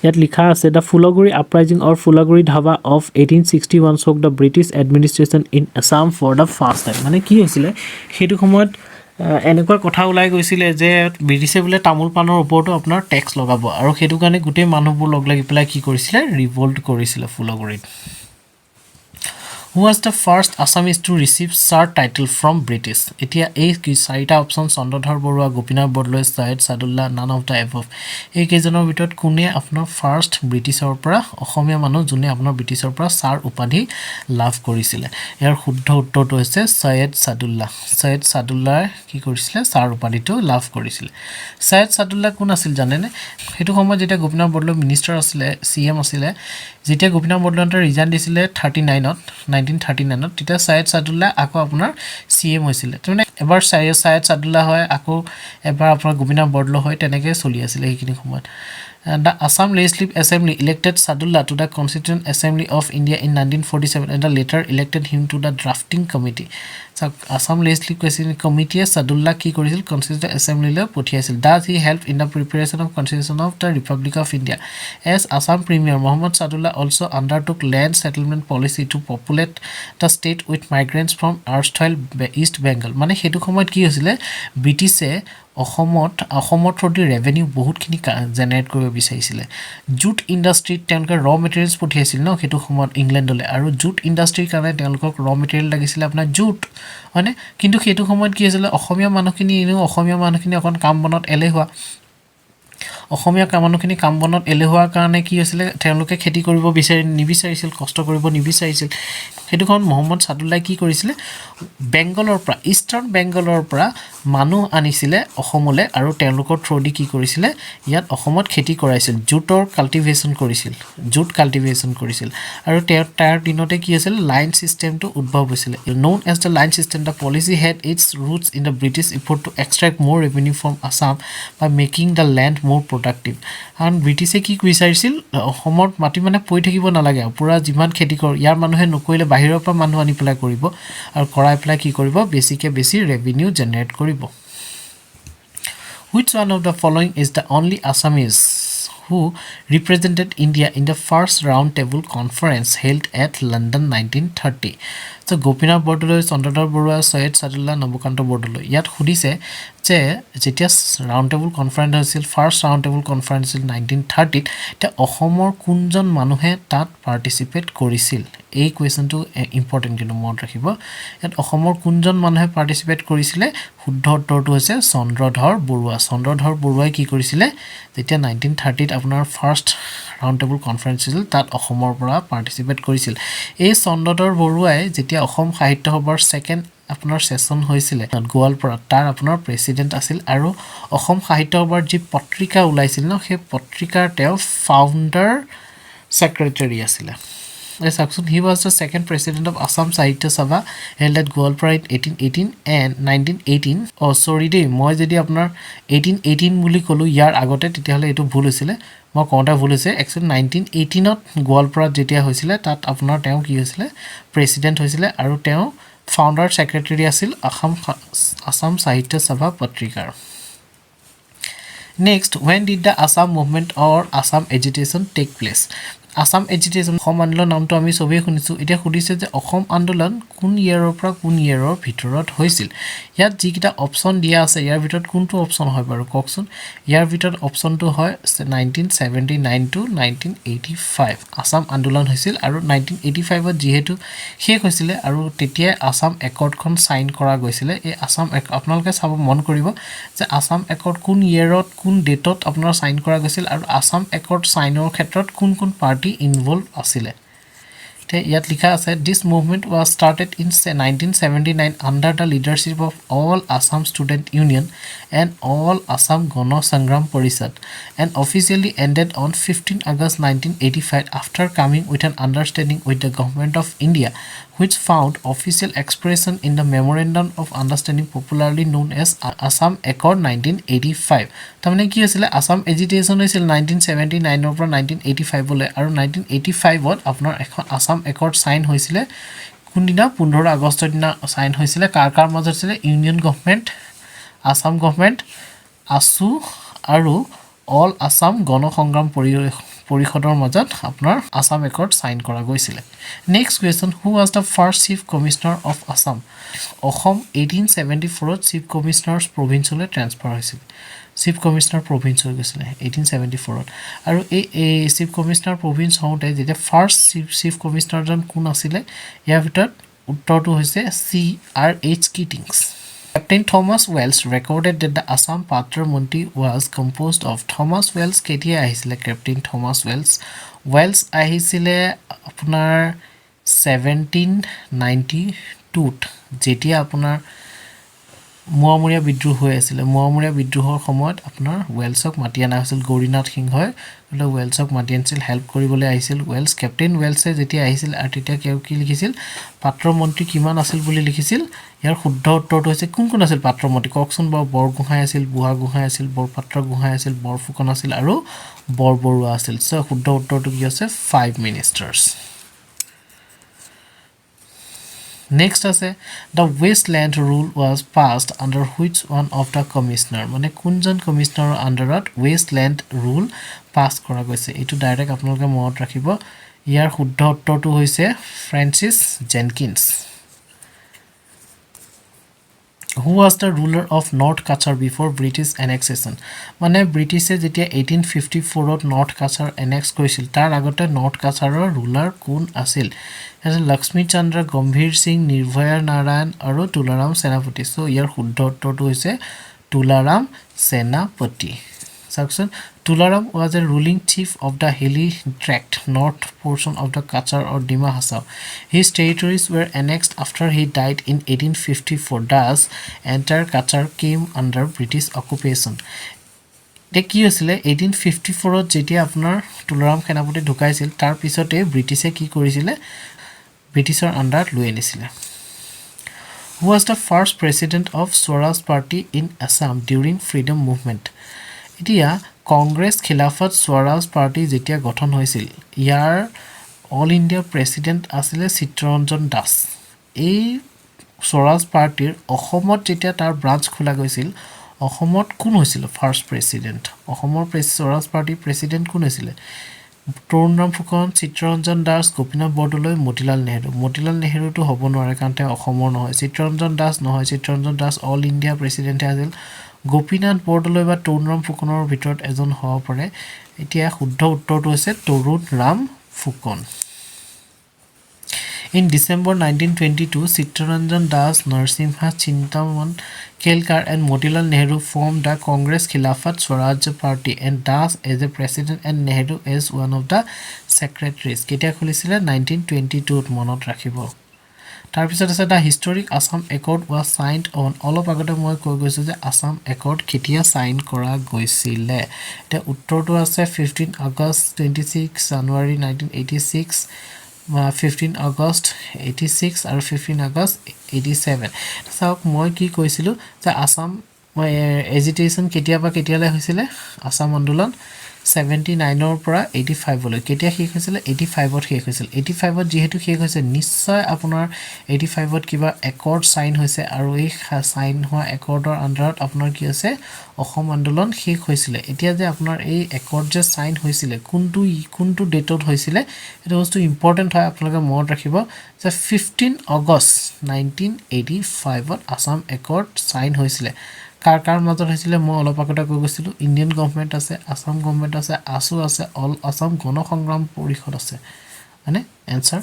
ইয়াত লিখা আছে the Phulaguri uprising or Phulaguri Dhawa of 1861 shook the British administration in Assam for the first time মানে কি হৈছিলে সেইটো সময়ত এনেকুৱা কথা ওলাই গৈছিলে যে ব্ৰিটিছে বোলে তামোল পাণৰ ওপৰতো আপোনাৰ টেক্স লগাব আৰু সেইটো কাৰণে গোটেই মানুহবোৰ লগ লাগি পেলাই কি কৰিছিলে ৰিভল্ট কৰিছিলে ফুলগুৰিত Who was the first Assamese to receive Sir title from British? এতিয়া এই চাৰিটা option Chandradhar Barua Gopinath Bordoloi Syed Saadulla none of the above এই কেইজনৰ ভিতৰত কোনে আপোনাৰ ফাৰ্ষ্ট ব্ৰিটিছৰ পৰা অসমীয়া মানুহ যোনে আপোনাৰ ব্ৰিটিছৰ পৰা ছাৰ উপাধি লাভ কৰিছিলে ইয়াৰ শুদ্ধ উত্তৰটো হৈছে সৈয়দ সাদুল্লাহ কি কৰিছিলে ছাৰ উপাধিটো লাভ কৰিছিলে সৈয়দ সাদুল্লাহ কোন আছিল জানেনে সেইটো সময়ত যেতিয়া গোপীনাথ বৰদলৈ মিনিষ্টাৰ আছিলে CM আছিলে যেতিয়া গোপীনাথ বৰদলৈয়ে ৰিজাইন দিছিলে 1939ত তেতিয়া সৈয়দ সাদুল্লাহ আকৌ আপোনাৰ CM হৈছিলে মানে এবাৰ সৈয়দ সাদুল্লাহ হয় আকৌ এবাৰ আপোনাৰ গোপীনাথ বৰদলৈ হয় তেনেকৈ চলি আছিলে সেইখিনি সময়ত The Assam Legislative Assembly elected Sadullah to the Constituent Assembly of India in 1947 and later elected him to the drafting committee. So Assam Legislative Committee Sadullah ki korisil Constituent Assembly le pothiasil. Thus he helped in the preparation of Constitution of the Republic of India. As Assam Premier Muhammad Sadullah also undertook land settlement policy to populate the state with migrants from erstwhile East Bengal. মানে হেতু সময়ত কি হৈছিলে ব্ৰিটিছে অসমত through the revenue বহুতখিনি generate কৰিব বিচাৰিছিলে জুট ইণ্ডাষ্ট্ৰীত তেওঁলোকে ৰ মেটেৰিয়েলছ পঠিয়াইছিল ন সেইটো সময়ত ইংলেণ্ডলৈ আৰু জুট ইণ্ডাষ্ট্ৰীৰ কাৰণে তেওঁলোকক ৰ মেটেৰিয়েল লাগিছিলে আপোনাৰ জুট হয়নে কিন্তু সেইটো সময়ত কি হৈছিলে অসমীয়া মানুহখিনি অকণ কাম বনত এলেহুৱা কাৰণে কি হৈছিলে তেওঁলোকে খেতি কৰিব নিবিচাৰিছিল কষ্ট কৰিব নিবিচাৰিছিল সেইটো কাৰণ মোহাম্মদ সাদুল্লাহ কি কৰিছিলে বেংগলৰ পৰা ইষ্টাৰ্ণ বেংগলৰ পৰা মানুহ আনিছিলে অসমলৈ আৰু তেওঁলোকৰ থ্ৰুদি কি কৰিছিলে ইয়াত অসমত খেতি কৰাইছিল জুট কাল্টিভেশ্যন কৰিছিল আৰু তাৰ দিনতে কি আছিল লাইন সিস্টেমটো উদ্ভৱ হৈছিল known as the line system the policy had its roots in the British effort to extract more revenue from Assam by making the land more productive and ব্ৰিটিছে কি বিচাৰিছিল অসমত মাটি মানে পৰি থাকিব নালাগে পুৰা যিমান খেতি কৰ ইয়াৰ মানুহে নকৰিলে বাহিৰৰ পৰা মানুহ আনি পেলাই কৰিব আৰু কৰাই পেলাই কি কৰিব বেছি ৰেভিনিউ জেনেৰেট কৰিব Which one of the following is the only Assamese who represented India in the first Round Table Conference held at London 1930? So Gopinath Bordoloi, Chandradhar Barua, Syed Sadullah, Nabokanta Bordoloi. ইয়াত সুধিছে যে যেতিয়া round table conference হৈছিল first round table conference হৈছিল 1930 তে অসমৰ কোনজন মানুহে তাত পাৰ্টিসিপেট কৰিছিল এই কোৱেশ্চনটো ইম্পৰ্টেন্ট কিন্তু মনত ৰাখিব ইয়াত অসমৰ কোনজন মানুহে পাৰ্টিসিপেট কৰিছিলে শুদ্ধ উত্তৰটো হৈছে চন্দ্ৰধৰ বৰুৱাই কি কৰিছিলে যেতিয়া 1930 ত আপোনাৰ ফাৰ্ষ্ট ৰাউণ্ড টেবল কনফাৰেন্স হৈছিল তাত অসমৰ পৰা পাৰ্টিসিপেট কৰিছিল এই চন্দ্ৰধৰ বৰুৱাই যেতিয়া অসম সাহিত্য সভাৰ সেকেন্ড আপোনাৰ সেশন হৈছিল গোৱালপাৰা তাৰ আপোনাৰ প্ৰেসিডেন্ট আছিল আৰু অসম সাহিত্য সভাৰ যি পত্ৰিকা ওলাইছিল ন সেই পত্ৰিকাৰ তেওঁ ফাউণ্ডাৰ সেক্ৰেটাৰী আছিল he was the second president of Assam Sahitya Sabha held at Goalpara in 1818 and 1918 oh sorry dei moi jodi apnar 1818 buli kolu yar agote tetia hole etu bhul hoisile moi konta bhul hoise actually 1918 ot Goalpara jetia hoisile tat apnar teu ki hoisile president hoisile aru teu founder secretary asil Assam Sahitya Sabha patrikar next when did the Assam movement or Assam agitation take place Assam Agitation Assam আন্দোলন নামটো আমি সবে শুনিছো এতিয়া খুদিছে যে অসম আন্দোলন কোন ইয়াৰৰ পৰা কোন ইয়াৰৰ ভিতৰত হৈছিল ইয়াত যিকিটা অপচন দিয়া আছে ইয়াৰ ভিতৰত কোনটো অপচন হয় বাৰু কওকচোন ইয়াৰ ভিতৰত অপচনটো হয় 1979 টু 1985 আসাম আন্দোলন হৈছিল আৰু 1985 ত যেহেতু শেষ হৈছিল আৰু তেতিয়া আসাম একৰ্ডখন সাইন কৰা গৈছিল এই আসাম আপোনালোকে চাব মন কৰিব যে আসাম একৰ্ড কোন ইয়াৰত কোন ডেটত আপোনাৰ সাইন কৰা গৈছিল আৰু আসাম একৰ্ড সাইনৰ ক্ষেত্ৰত কোন কোন party involved asile te yat likha ase this movement was started in 1979 under the leadership of all Assam Student Union and all Assam Gana Sangram Parishad and officially ended on 15 August 1985 after coming with an understanding with the government of India which found official expression in the memorandum of understanding popularly known as Assam Accord 1985 tamne ki hoisile Assam agitation hoisil 1979 or 1985 bole aru 1985 ot apnar ekhon Assam Accord sign hoisile kundina 15 August dina sign hoisile kar major sile union government Assam government ASU aru all Assam Gana Sangram পৰিষদৰ মাজত আপোনাৰ Assam Accord sign কৰা গৈছিল next question who was the first chief commissioner of Assam Assam 1874 to chief commissioners provincially transfer হৈছিল chief commissioner province হৈ গৈছিল 1874 ত আৰু এই chief commissioner province হওঁতে যেতিয়া ফাৰ্ষ্ট chief commissioner জন কোন আছিল ইয়াৰ ভিতৰত উত্তৰটো হৈছে C.R.H. Keatings Captain Thomas Welsh recorded that the Assam Patra Mantri was composed of Thomas Welsh ketia ahisile Captain Thomas Welsh ahisile apunar 1792 jetia apunar Muamuria বিদ্রোহ হৈ আছিল মুয়ামুৰিয়া বিদ্ৰোহৰ সময়ত আপোনাৰ ওয়েলছক মাতি আনা হৈছিল গৌৰীনাথ সিংহই লৈ ওয়েলছক মাতি আনিছিল হেল্প কৰিবলৈ আহিছিল ওয়েলছ কেপ্টেইন ওয়েলছে যেতিয়া আহিছিল আৰু তেতিয়া কি লিখিছিল পাত্ৰ মন্ত্ৰী কিমান আছিল বুলি লিখিছিল ইয়াৰ শুদ্ধ উত্তৰটো হৈছে কোন আছিল পাত্ৰ মন্ত্ৰী ককচোন বৰগোহাঁই আছিল বুঢ়াগোহাঁই আছিল বৰপাত্ৰ গোহাঁই আছিল বৰফুকন আছিল আৰু বৰবৰুৱা আছিল সো শুদ্ধ উত্তৰটো কি আছে 5 মিনিষ্টাৰ্স Next ase the wasteland rule was passed under which one of the commissioner mane kunjon commissioner underot wasteland rule pass kora goise etu direct apnaloke monot rakhibo yar shuddho uttortu hoise Francis Jenkins Who was the ruler of North Cachar before British annexation? মানে ব্ৰিটিছে যেতিয়া 1854 ত North Cachar annex কৰিছিল তাৰ আগতে North Cachaৰৰ ruler কোন আছিল লক্ষ্মী চন্দ্ৰ গম্ভীৰ সিং নিৰ্ভয় নাৰায়ণ আৰু তুলাৰাম সেনাপতি সো ইয়াৰ শুদ্ধ উত্তৰটো হৈছে তুলাৰাম সেনাপতি Section Tularam was a ruling chief of the hilly tract north portion of the Cachar or Dima Hasao. His territories were annexed after he died in 1854. Thus, entire Cachar came under British occupation. The key was 1854 যেটি আপনার তুলারাম সেনাপতি ঢুকাইছিল তার পিছতে ব্রিটিশে কি কৰিছিল ব্ৰিটিশৰ আন্ডাৰত লৈ আনিছিল Who was the first president of Swaraj Party in Assam during freedom movement? এতিয়া কংগ্ৰেছ খিলাফত স্বৰাজ পাৰ্টি যেতিয়া গঠন হৈছিল ইয়াৰ অল ইণ্ডিয়া প্ৰেসিডেন্ট আছিল চিত্ৰৰঞ্জন দাস এই স্বৰাজ পাৰ্টিৰ অসমত যেতিয়া তাৰ ব্ৰাঞ্চ খোলা গৈছিল অসমত কোন হৈছিল ফাৰ্ষ্ট প্ৰেসিডেন্ট অসমৰ স্বৰাজ পাৰ্টি প্ৰেসিডেন্ট কোন হৈছিল তৰুণৰাম ফুকন চিত্ৰৰঞ্জন দাস গোপীনাথ বৰদলৈ মতিলাল নেহেৰুটো হ'ব নোৱাৰে কাৰণ তেওঁ অসমৰ নহয় চিত্ৰৰঞ্জন দাস নহয় Chitraranjan Das all India president আছিল গোপীনাথ বৰদলৈ বা তৰুণৰাম ফুকনৰ ভিতৰত এজন হ'ব পাৰে এতিয়া শুদ্ধ উত্তৰটো হৈছে Tarunram Phukan In December 1922, Chittaranjan Das, Narsimha Chintaman Kelkar and Motilal Nehru formed the Congress Khilafat Swaraj Party and Das as a president and Nehru as one of the secretaries. Ketia khulisile 1922 monot rakhibo. তাৰপিছত আছে the historic Assam Accord was signed on অলপ আগতে মই কৈ গৈছো যে Assam Accord কেতিয়া sign কৰা গৈছিলে এটা উত্তৰটো আছে 15 আগষ্ট 26 জানুৱাৰী 1986 15 August 86 আৰু 15 August 87 চাওক মই কি কৈছিলো যে আসাম এজিটেশন কেতিয়াবা কেতিয়ালে হৈছিলে আসাম আন্দোলন 79 ৰ পৰা 85 লৈ কেতিয়া শেষ হৈছিল 85 ত শেষ হৈছিল 85 ত যেহেতু শেষ হৈছে নিশ্চয় আপোনাৰ 85 ত কিবা একৰ্ড সাইন হৈছে আৰু এই সাইন হোৱা একৰ্ডৰ আন্ডাৰত আপোনাৰ কি আছে অসম আন্দোলন শেষ হৈছিল এতিয়া যে আপোনাৰ এই একৰ্ড যে সাইন হৈছিল কোনটো ডেটত হৈছিল এটা বস্তু ইম্পৰ্টেন্ট হয় আপোনালোকে মনত ৰাখিব যে 15 আগষ্ট 1985 ত আসাম একৰ্ড সাইন হৈছিল কাৰ মাজত হৈছিল মই অলপ আগতে কৈ গৈছিলো ইন্ডিয়ান গভৰ্ণমেন্ট আছে আসাম গভৰ্ণমেন্ট আছে আসু আছে অল আসাম গণ সংগ্ৰাম পৰিষদ আছে মানে answer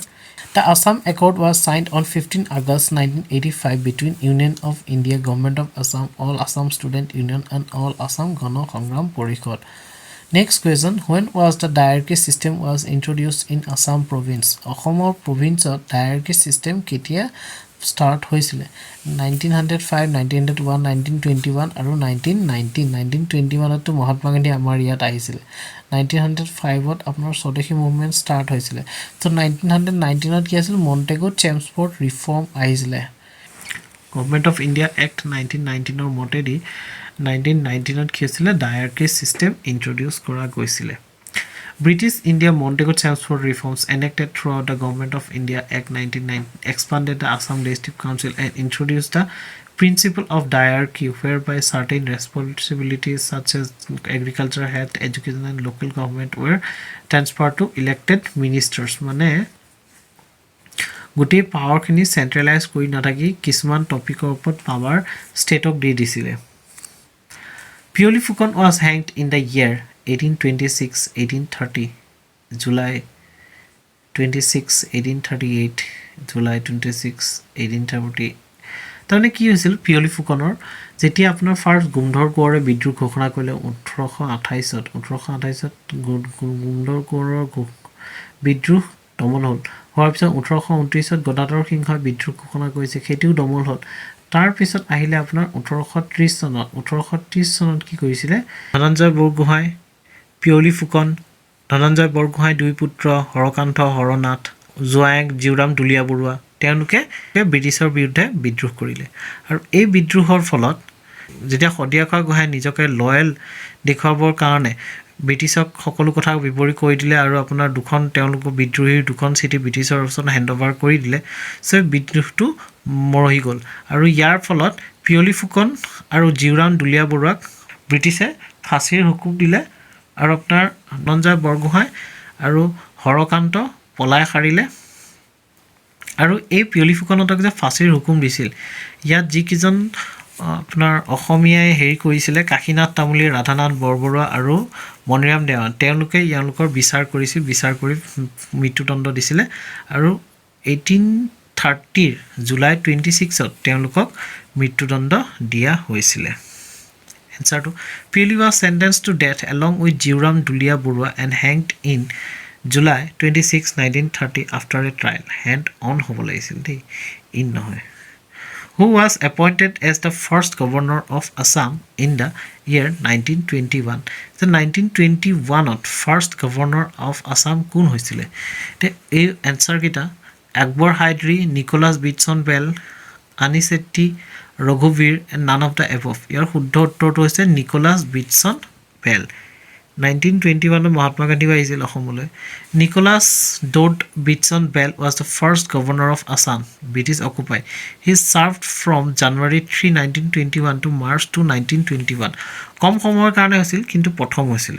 The Assam Accord was signed on 15 August 1985 between Union of India, Government of Assam, All Assam Student Union and All Assam Gano Sangram Porikhod. Next question, when was the diarchy system was introduced in Assam province? Assam province diarchy system ketia start hoisile 1905 1901 1921 আৰু 1919 ত মহাত্মা গান্ধী আমাৰ ইয়াত আহিছিল 1905 ত আপোনাৰ স্বদেশী movement start হৈছিল তো 1919 ত কি আছিল মন্টেগো চেমস্পৰ্ট ৰিফৰ্ম আহিছিল গভৰ্ণমেন্ট অফ ইণ্ডিয়া এক্ট 1919 ৰ মতেদি 1919 ত কি আছিল ডায়াৰ্কি সিস্টেম ইন্ট্ৰোডিউস কৰা গৈছিল British India Montego Chelmsford reforms enacted throughout the Government of India Act 1990 expanded the Assam Legislative Council and introduced the principle of diarchy whereby certain responsibilities such as agriculture, health, education and local government were transferred to elected ministers. Mane গোটেই power খিনি সেন্ট্ৰেলাইজ কৰি নাথাকি কিছুমান টপিকৰ ওপৰত power ষ্টেটক দি দিছিলে Piyali Phukan was hanged in the year 1826 1830 July 26 1838 July 26 1830 তাৰনে কি হৈছিল পিয়লি ফুকনৰ যেতিয়া আপোনাৰ ফাৰ্স্ট গুমধৰ কোঁৱৰে বিদ্ৰোহ ঘোষণা কৰিলে 1828 ত গুমধৰ কোঁৱৰৰ বিদ্ৰোহ দমন হ'ল হোৱাৰ পিছত 1829 ত গদাধৰ সিংহই বিদ্ৰোহ ঘোষণা কৰিছে খেতিও দমন হ'ল তাৰ পিছত আহিলে আপোনাৰ 1830 চনত কি কৰিছিল ধনঞ্জয় বৰগোহাঁই পিয়লি ফুকন ধনঞ্জয় বৰগোহাঁই দুই পুত্ৰ হৰকান্ত হৰনাথ জোৱায়েক জিউৰাম দুলিয়া বৰুৱা তেওঁলোকে ব্ৰিটিছৰ বিৰুদ্ধে বিদ্ৰোহ কৰিলে আৰু এই বিদ্ৰোহৰ ফলত যেতিয়া সদিয়াখোৱা গোহাঁই নিজকে লয়েল দেখুৱাবৰ কাৰণে ব্ৰিটিছক সকলো কথা বিৱৰি কৈ দিলে আৰু আপোনাৰ দুখন তেওঁলোকৰ বিদ্ৰোহীৰ দুখন চিটি ব্ৰিটিছৰ ওচৰত হেণ্ডঅভাৰ কৰি দিলে সো বিদ্ৰোহটো মৰহি গ'ল আৰু ইয়াৰ ফলত পিয়লি ফুকন আৰু জিউৰাম দুলিয়া বৰুৱাক ব্ৰিটিছে ফাঁচীৰ হুকুম দিলে আৰু আপোনাৰ ধনঞ্জয় বৰগোহাঁই আৰু হৰকান্ত পলাই হাৰিলে আৰু এই পিয়লি ফুকনক যে ফাঁচীৰ হুকুম দিছিল ইয়াত যি কিজন আপোনাৰ অসমীয়াই হেৰি কৰিছিল কাশীনাথ তামুলী ৰাধানাথ বৰবৰুৱা আৰু মণিৰাম দেৱান তেওঁলোকে ইয়ালোকৰ বিচাৰ কৰিছিল বিচাৰ কৰি মৃত্যুদণ্ড দিছিল আৰু 1830 জুলাই 26 ত তেওঁলোকক মৃত্যুদণ্ড দিয়া হৈছিল Answer to Piyali was sentenced to death along with Jiuram Dulia Burua and hanged in July 26, 1930 after a trial. Hand on hobolaisil de in nohoy. Who was appointed as the first governor of Assam in the year 1921? The 1921 ot first governor of Assam kun hoisile. The answer kita Akbar Hydri, Nicholas Bitson Bell, Anisetti Raghuveer and none of the above. Your শুদ্ধ উত্তৰটো হৈছে Nicholas Beatson Bell 1921 Mahatma Gandhi আহিছিল অসমলৈ Nicholas Dodd Beatson Bell was the first governor of Assam British occupied he served from January 3 1921 to March 2 1921 কম সময়ৰ কাৰণে হৈছিল কিন্তু প্ৰথম হৈছিল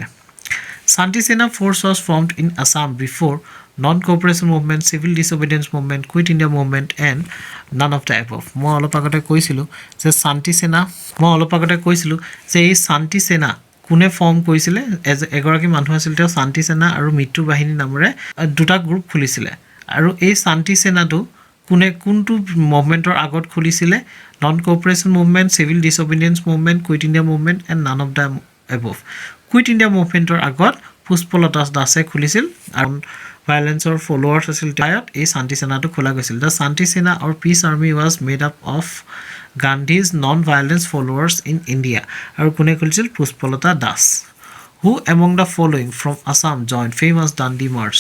Shanti Sena force was formed in Assam before non-cooperation movement, civil disobedience movement, quit India movement and none of the above. মই অলপ আগতে কৈছিলো যে শান্তি সেনা কোনে ফৰ্ম কৰিছিলে এগৰাকী মানুহ আছিল তেওঁ শান্তি সেনা আৰু মৃত্যু বাহিনী নামেৰে দুটা গ্ৰুপ খুলিছিলে আৰু এই শান্তি সেনাটো কোনটো মুভমেন্টৰ আগত খুলিছিলে non cooperation movement civil disobedience movement quit India movement and none of the above quit India মুভমেন্টৰ আগত পুষ্পলতা দাসে খুলিছিল আৰু ভায়োলেন্সৰ ফলোৱাৰ্ছ আছিল তায়ত এই শান্তি সেনাটো খোলা গৈছিল the Shanti Sena or peace army was made up of Gandhi's non violence followers in India আৰু কোনে খুলিছিল Pushpalata Das Who among the following from Assam joined famous Dandi March?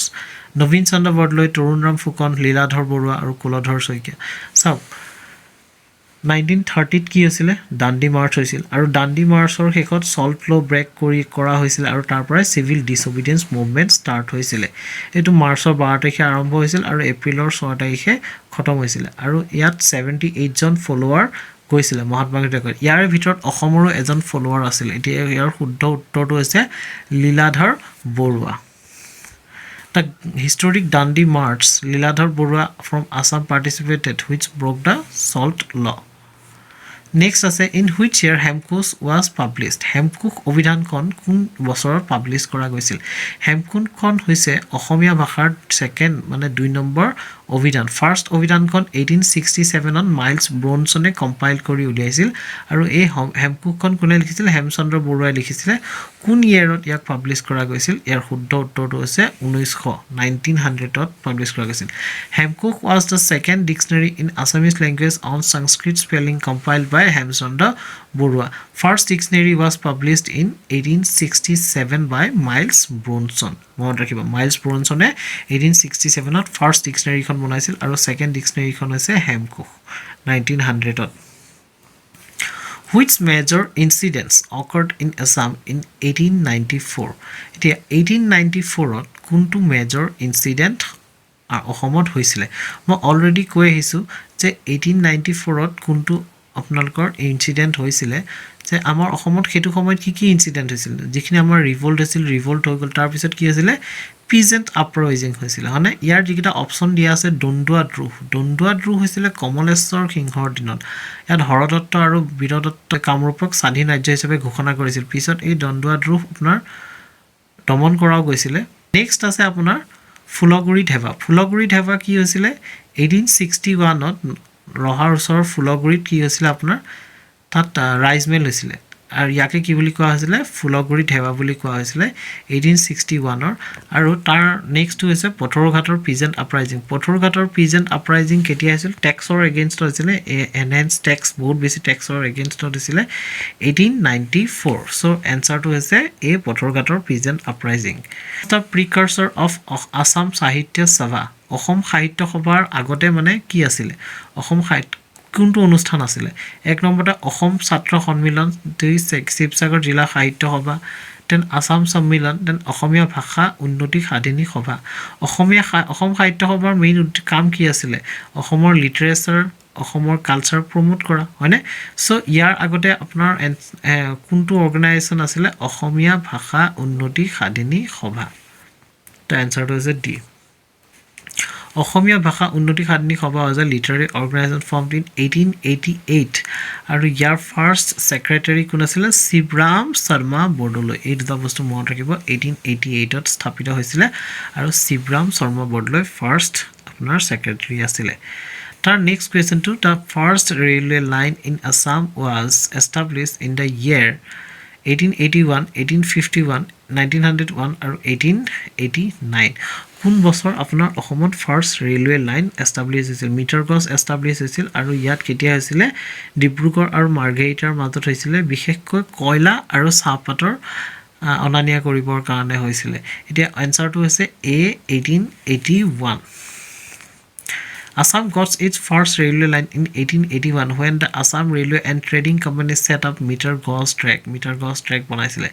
Navin Chandra Bordoloi, Torunram Phukan, Liladhar Barua আৰু Kuladhar Soikia. So 1930 কি হৈছিল Dandi March হৈছিল আৰু দাণ্ডি মাৰ্চৰ শেষত সল্ট ল ব্ৰেক কৰা হৈছিল আৰু তাৰ পৰা সিভিল ডিসঅবিডিয়েন্স মুভমেন্ট ষ্টাৰ্ট হৈছিল এটো মাৰ্চৰ 12 তাৰিখে আৰম্ভ হৈছিল আৰু এপ্ৰিলৰ 6 তাৰিখে খতম হৈছিল আৰু ইয়াত 78 জন ফলোৱাৰ গৈছিল মহাত্মা গান্ধীৰ ইয়াৰ ভিতৰত অসমৰো এজন ফলোৱাৰ আছিল এতিয়া ইয়াৰ শুদ্ধ উত্তৰটো হৈছে Liladhar Barua The historic Dandi March, Liladhar Barua from Assam participated, which broke the salt law. Next, in which year Hemkus was published? Hemkuk Ovidhan kon kun bosor publish kora goisil. Hemkuk kon hoise Ohomia bhashar second mane 2 number Ovidhan. First Ovidhan kon 1867 on Miles Bronsone compiled kori uliaisil aru ei Hemkuk kon kone likhisil Hemchandra Barua likhisile kun year ot yak publish kora goisil er শুদ্ধ উত্তৰটো হৈছে 1900 ত publish kora goisil. Hemkuk was the second dictionary in Assamese language on Sanskrit spelling compiled by Hemchandra Barua. First dictionary was published in 1867 by Miles Bronson. মনত ৰাখিবা Miles Bronson 1867 ত first dictionary খন বনাইছিল আৰু second dictionary খন হৈছে Hemkuk 1900 to Which major incidents occurred in Assam in 1894? এতিয়া 1894 ত কোনটো major incident অসমত হৈছিল মই অলৰেডি কৈ আহিছো যে 1894 ত কোনটো আপোনালোকৰ ইনসিডেন্ট হৈছিল যে আমাৰ অসমত হেতু সময়ত কি ইনসিডেন্ট হৈছিল যিখিনি আমাৰ ৰিভল্ট হৈ গল তাৰ পিছত কি হৈছিল peasant uprising হৈছিল মানে ইয়াৰ যিটা অপচন দিয়া আছে দণ্ডুৱা দ্ৰুহ হৈছিল কমলেশ্বৰ সিংহৰ দিনত ইয়াত হৰদত্ত আৰু বীৰদত্ত কামৰূপক স্বাধীন ৰাজ্য হিচাপে ঘোষণা কৰিছিল পিছত এই দণ্ডুৱা দ্ৰুহ আপোনাৰ দমন কৰাও গৈছিল নেক্সট আছে আপোনাৰ ফুলগুৰি ঢেবা কি হৈছিল 1861 ত ৰহাৰ ওচৰৰ ফুলগুৰিত কি হৈছিল আপোনাৰ তাত ৰাইজমেল হৈছিল আৰু ইয়াকে কি বুলি কোৱা হৈছিল ফুলগুৰি ঢেবা বুলি কোৱা হৈছিল 1861 ৰ আৰু তাৰ নেক্সট হৈছে পথৰুঘাটৰ পিজেন্ট আপৰাইজিং কেতিয়া হৈছিল টেক্সৰ এগেইনষ্ট হৈছিল এনহেন্স টেক্স বহুত বেছি টেক্সৰ এগেইনষ্ট হৈছিল 1894 সো এনসাৰটো হৈছে এ পথৰুঘাটৰ peasant uprising the precursor of Assam Sahitya Sabha Assam সাহিত্য সভাৰ আগতে মানে কি আছিল অসম সাহিত্য কোনটো অনুষ্ঠান আছিল এক নম্বৰতে অসম ছাত্ৰ সন্মিলন দুই শিৱসাগৰ জিলা সাহিত্য সভা দেন আসাম সন্মিলন দেন অসমীয়া ভাষা উন্নতি সাধিনী সভা অসম সাহিত্য সভাৰ মেইন কাম কি আছিল অসমৰ লিটাৰেচাৰ অসমৰ কালচাৰ প্ৰমোট কৰা হয়নে সো ইয়াৰ আগতে আপোনাৰ কোনটো অৰ্গানাইজেচন আছিল অসমীয়া ভাষা উন্নতি সাধিনী সভা তো এনসাৰটো হৈছে ডি অসমীয়া ভাষা উন্নতি সাধিনী সভা was a literary organization formed in 1888 আৰু ইয়াৰ ফাৰ্স্ট সেক্ৰেটাৰী কোন আছিল শিৱৰাম শৰ্মা বৰদলৈ এই দুটা বস্তু মনত ৰাখিব 1888 ত স্থাপিত হৈছিল আৰু শিৱৰাম শৰ্মা বৰদলৈ ফাৰ্স্ট আপোনাৰ সেক্ৰেটাৰী আছিল তাৰ next question to the first railway line in Assam was established in the year 1881 1851 1901 আৰু 1889 কোন বছৰ আপোনাৰ অসমত ফাৰ্স্ট ৰেলৱে লাইন এস্টাব্লিশ হৈছিল মিটাৰ গজ এস্টাব্লিশ হৈছিল আৰু ইয়াত কেতিয়া হৈছিল ডিব্ৰুগড় আৰু মাৰ্ঘেৰিটাৰ মাজত হৈছিল বিশেষকৈ কয়লা আৰু চাহপাতৰ অনানিয়া কৰিবৰ কাৰণে হৈছিল এতিয়া আনসাৰটো হৈছে এ 1881 Assam got its first railway line in 1881 when the Assam Railway and Trading Company set up meter gauge track বনাইছিলে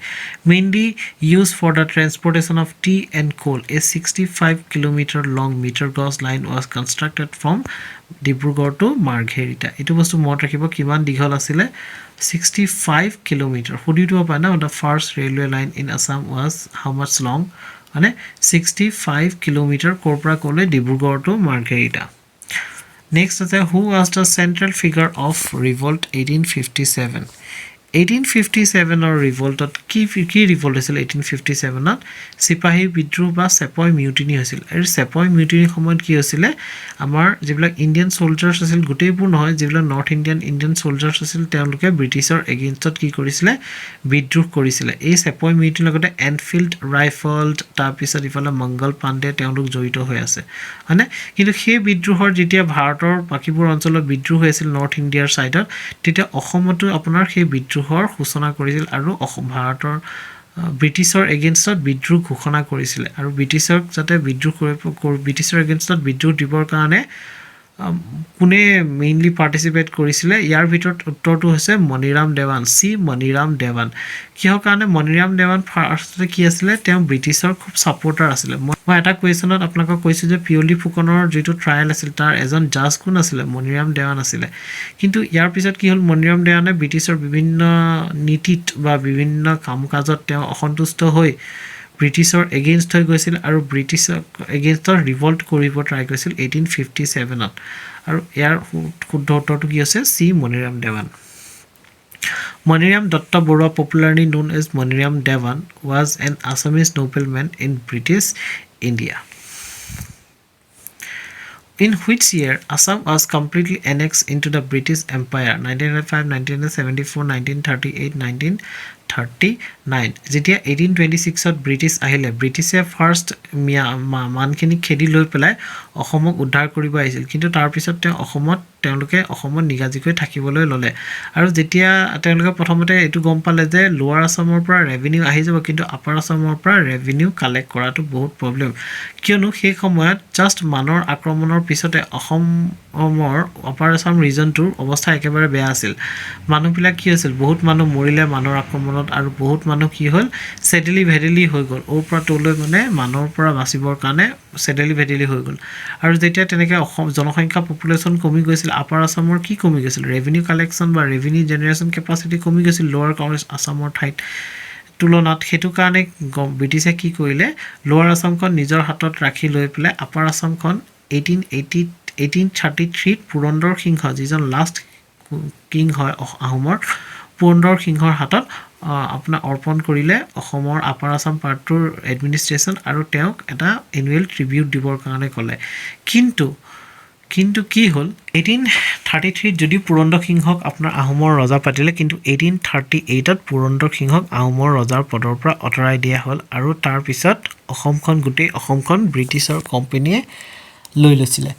mainly used for the transportation of tea and coal. A 65-kilometer long meter gauge line was constructed from Dibrugarh to Margherita. Itu বস্তু মনত ৰাখিব কিমান দীঘল আছিলে 65 kilometer. সুধিব পায় না the first railway line in Assam was how much long? মানে 65 kilometer কৰপৰা ক'লে Dibrugarh to Margherita. Next is who was the central figure of revolt 1857? 1857 or revolt কি revolt হৈছিল 1857 ত সিপাহী বিদ্ৰোহ বা সেপয় মিউটিনি হৈছিল আৰু সেপয় মিউটিনি সময়ত কি হৈছিল আমাৰ যিবিলাক ইণ্ডিয়ান সোলজাৰ্ছ আছিল গোটেইবোৰ নহয় যিবিলাক নৰ্থ ইণ্ডিয়ান সোলজাৰ্ছ আছিল তেওঁলোকে ব্ৰিটিছৰ এগেইনষ্টত কি কৰিছিল বিদ্ৰোহ কৰিছিল এই সেপয় মিউটিনিৰ লগতে এনফিল্ড ৰাইফলড তাৰ পিছত ইফালে মংগল পাণ্ডে তেওঁলোক জড়িত হৈ আছে মানে কিন্তু সেই বিদ্ৰোহৰ যেতিয়া ভাৰতৰ বাকিবোৰ অঞ্চলত বিদ্ৰোহ হৈছিল নৰ্থ ইণ্ডিয়াৰ সাইডত তেতিয়া অসমতো আপোনাৰ সেই বিদ্ৰোহৰ ঘোষণা কৰিছিল আৰু ভাৰতৰ ব্ৰিটিছৰ এগেইনষ্টত বিদ্ৰোহ ঘোষণা কৰিছিল আৰু ব্ৰিটিছক যাতে ব্ৰিটিছৰ এগেইনষ্টত বিদ্ৰোহ দিবৰ কাৰণে কোনে মেইনলি পাৰ্টিসিপেট কৰিছিল ইয়াৰ ভিতৰত উত্তৰটো হৈছে মণিৰাম দেৱান সি মণিৰাম দেৱান কিহৰ কাৰণে মণিৰাম দেৱান ফাৰ্ষ্টতে কি আছিল তেওঁ ব্ৰিটিছৰ খুব সাপোৰ্টাৰ আছিল মই এটা কোৱেশ্যনত আপোনাক কৈছো যে পিয়লি ফুকনৰ যেটো ট্ৰায়াল আছিল তাৰ এজন জাজ কোন আছিল মণিৰাম দেৱান আছিল কিন্তু ইয়াৰ পিছত কি হল মণিৰাম দেৱানে ব্ৰিটিছৰ বিভিন্ন নীতিত বা বিভিন্ন কামকাজত তেওঁ অসন্তুষ্ট হৈ ব্ৰিটিছৰ এগেইনষ্ট হৈ গৈছিল আৰু ব্ৰিটিছৰ এগেইনষ্টৰ ৰিভল্ট কৰিব ট্ৰাই কৰিছিল 1857 ত আৰু ইয়াৰ শুদ্ধ উত্তৰটো কি আছে সি Maniram Dewan Maniram Datta Barua, popularly known as Maniram Devan, was an Assamese nobleman in British India. In which year Assam was completely annexed into the British Empire? 1905, 1974, 1938, 1939. যেতিয়া 1826 ত ব্ৰিটিছ আহিলে ব্ৰিটিছে ফাৰ্ষ্ট মানখিনি খেদি লৈ পেলাই অসমক উদ্ধাৰ কৰিব আহিছিল কিন্তু তাৰ পিছত তেওঁলোকে অসমত নিগাজিকৈ থাকিবলৈ ললে আৰু যেতিয়া তেওঁলোকে প্ৰথমতে এটো গম পালে যে লোৱাৰ আসামৰ পৰা ৰেভিনিউ আহি যাব কিন্তু আপাৰ আসামৰ পৰা ৰেভিনিউ কালেক্ট কৰাটো বহুত প্ৰবলেম কিয়নো সেই সময়ত জাস্ট মানৰ আক্ৰমণৰ পিছতে অসমৰ আপাৰ আসাম ৰিজনটোৰ অৱস্থা একেবাৰে বেয়া আছিল মানুহবিলাক কি আছিল বহুত মানুহ মৰিলে মানৰ আক্ৰমণত আৰু বহুত মানুহ কি হল সেডেলি ভেডেলি হৈ গল ওপৰা তলৈ মানে মানৰ পৰা বাচিবৰ কাৰণে সেডেলি ভেডেলি হৈ গল আৰু যেতিয়া তেনেকৈ অসম জনসংখ্যা পপুলেশন কমি গৈছিল আপাৰ আসামৰ কি কমি গৈছিল ৰেভিনিউ কালেকশন বা ৰেভিনিউ জেনাৰেশন কেপাসিটি কমি গৈছিল লোৱাৰ আসামৰ ঠাইত তুলনাত হেতু কাৰণে ব্ৰিটিছে কি কৰিলে লোৱাৰ আসামখন নিজৰ হাতত ৰাখি লৈ পেলাই আপাৰ আসামখন 1833 পুৰন্দৰ সিংহ যিজন লাষ্ট কিং হয় আহোমৰ পুৰন্দৰ সিংহৰ হাতত আপোনাৰ অৰ্পণ কৰিলে অসমৰ আপাৰ আসাম পাৰ্টৰ এডমিনিষ্ট্ৰেচন আৰু তেওঁক এটা এনুৱেল ট্ৰিবিউট দিবৰ কাৰণে ক'লে কিন্তু কি হল 1833 যদি পুৰন্দৰ সিংহক আপোনাৰ আহোমৰ ৰজা পাতিলে কিন্তু 1838 ত পুৰন্দৰ সিংহক আহোমৰ ৰজাৰ পদৰ পৰা অতৰাই দিয়া হল আৰু তাৰ পিছত অসমখন ব্ৰিটিছৰ কোম্পানীয়ে লৈ লৈছিলে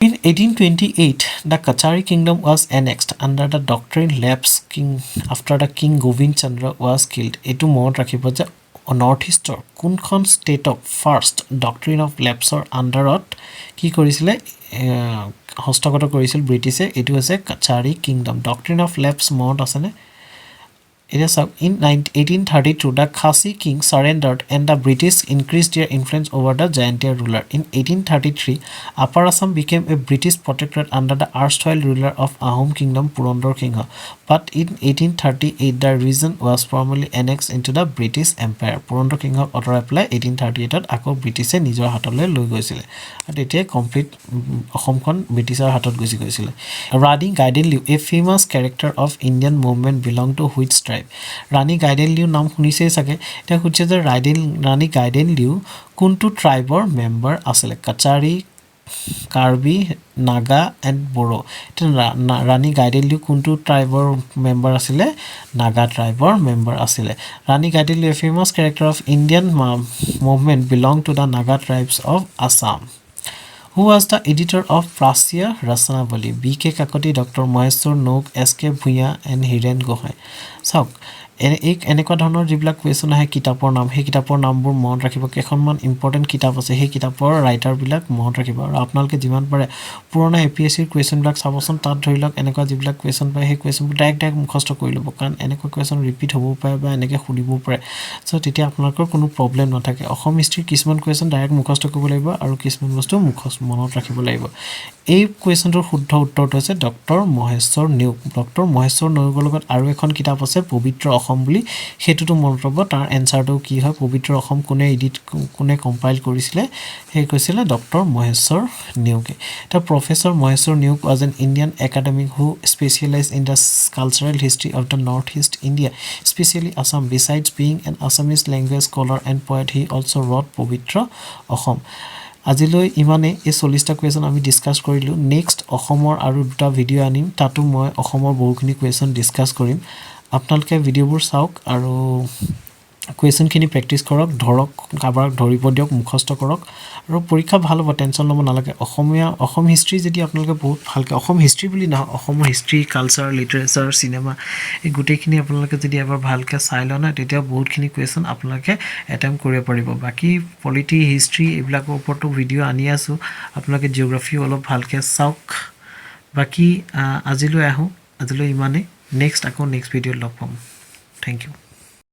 In 1828, the Kachari kingdom was annexed under the doctrine lapse king after the king Govind Chandra was killed. Etu mot rakhibo je northeaster kunkhon state of first doctrine of lapse or underot ki korisile hostagata korisil British etu ase Kachari kingdom doctrine of lapse mot asane It is in 1832 the Khasi king surrendered and the British increased their influence over the Jaintia ruler. In 1833, Upper Assam became a British protectorate under the erstwhile ruler of Ahom kingdom Purandar Kingha. But in 1838 the region was formally annexed into the British Empire. Purandar Kingha অতৰাই পেলাই 1838 আকৌ ব্ৰিটিছে নিজৰ হাতলৈ লৈ গৈছিল আৰু এতিয়া complete অসমখন ব্ৰিটিছৰ হাতত গুচি গৈছিল Rani Gaidinlieu, a famous character of Indian movement, belonged to which tribe? Rani Gaidinlieu নাম শুনিছে চাগে এটা খুঁজে যে Rani Gaidinlieu কোনটো ট্ৰাইবৰ মেম্বাৰ আছিল Kachari Karbi Naga and Bodo Rani Gaidinlieu কোনটো ট্ৰাইবৰ মেম্বাৰ আছিল নাগা ট্ৰাইবৰ মেম্বাৰ আছিল Rani Gaidinlieu, a famous character of Indian movement, belonged to the Naga tribes of Assam. Who was the editor of Prachaya Sasanavali? B.K. Kakoti, Dr. Maheshwar Nok, S.K. Bhuya, and Hiren Gohai. So, এনেকুৱা ধৰণৰ যিবিলাক question আহে কিতাপৰ নাম সেই কিতাপৰ নামবোৰ মনত ৰাখিব কেইখনমান ইম্পৰ্টেণ্ট কিতাপ আছে সেই কিতাপৰ ৰাইটাৰবিলাক মনত ৰাখিব আৰু আপোনালোকে যিমান পাৰে পুৰণা APSCৰ কুৱেশ্যনবিলাক চাবচোন তাত ধৰি লওক এনেকুৱা যিবিলাক কুৱেশ্যন পায় সেই কুৱেশ্যনবোৰ ডাইৰেক্ট মুখস্থ কৰি ল'ব কাৰণ এনেকুৱা কুৱেশ্যন ৰিপিট হ'বও পাৰে বা এনেকৈ সুধিবও পাৰে চ' তেতিয়া আপোনালোকৰ কোনো প্ৰব্লেম নাথাকে অসম হিষ্ট্ৰীৰ কিছুমান কুৱেশ্যন ডাইৰেক্ট মুখস্থ কৰিব লাগিব আৰু কিছুমান বস্তু মনত ৰাখিব লাগিব এই কুৱেশ্যনটোৰ শুদ্ধ উত্তৰটো হৈছে ডক্টৰ মহেশ্বৰ নেওগ ডক্টৰ মহেশ্বৰ নেওগৰ লগত আৰু এখন কিতাপ আছে পবিত্ৰ অসম বুলি সেইটোতো মনত ৰ'ব তাৰ এনচাৰটো কি হয় পবিত্ৰ অসম কোনে কম্পাইল কৰিছিলে সেই কৈছিলে ডক্টৰ মহেশ্বৰ নেওগে The Professor Maheshwar Neog was an Indian academic who specialized in the cultural history of the Northeast India, especially Assam. Besides being an Assamese language scholar and poet, he also wrote Povitra Ahom. আজিলৈ ইমানে এই 40টা question আমি discuss কৰিলো next অসমৰ আৰু দুটা video আনিম তাতো মই অসমৰ বহুখিনি কুৱেশ্যন ডিসকাস কৰিম আপোনালোকে ভিডিওবোৰ চাওক আৰু কুৱেশ্যনখিনি প্ৰেক্টিছ কৰক ধৰক কাবাৰক ধৰিব দিয়ক মুখস্থ কৰক আৰু পৰীক্ষা ভাল হ'ব টেনচন ল'ব নালাগে অসম হিষ্ট্ৰী যদি আপোনালোকে বহুত ভালকৈ অসম হিষ্ট্ৰী বুলি নহয় অসমৰ হিষ্ট্ৰী কালচাৰ লিটাৰেচাৰ চিনেমা এই গোটেইখিনি আপোনালোকে যদি এবাৰ ভালকৈ চাই লয় না তেতিয়া বহুতখিনি কুৱেশ্যন আপোনালোকে এটেম্প কৰিব পাৰিব বাকী পলিটি হিষ্ট্ৰী এইবিলাকৰ ওপৰতো ভিডিঅ' আনি আছোঁ আপোনালোকে জিঅ'গ্ৰাফি অলপ ভালকৈ চাওক বাকী আজিলৈ ইমানে নেক্সট ভিডিঅ'ত লগ পাম থেংক ইউ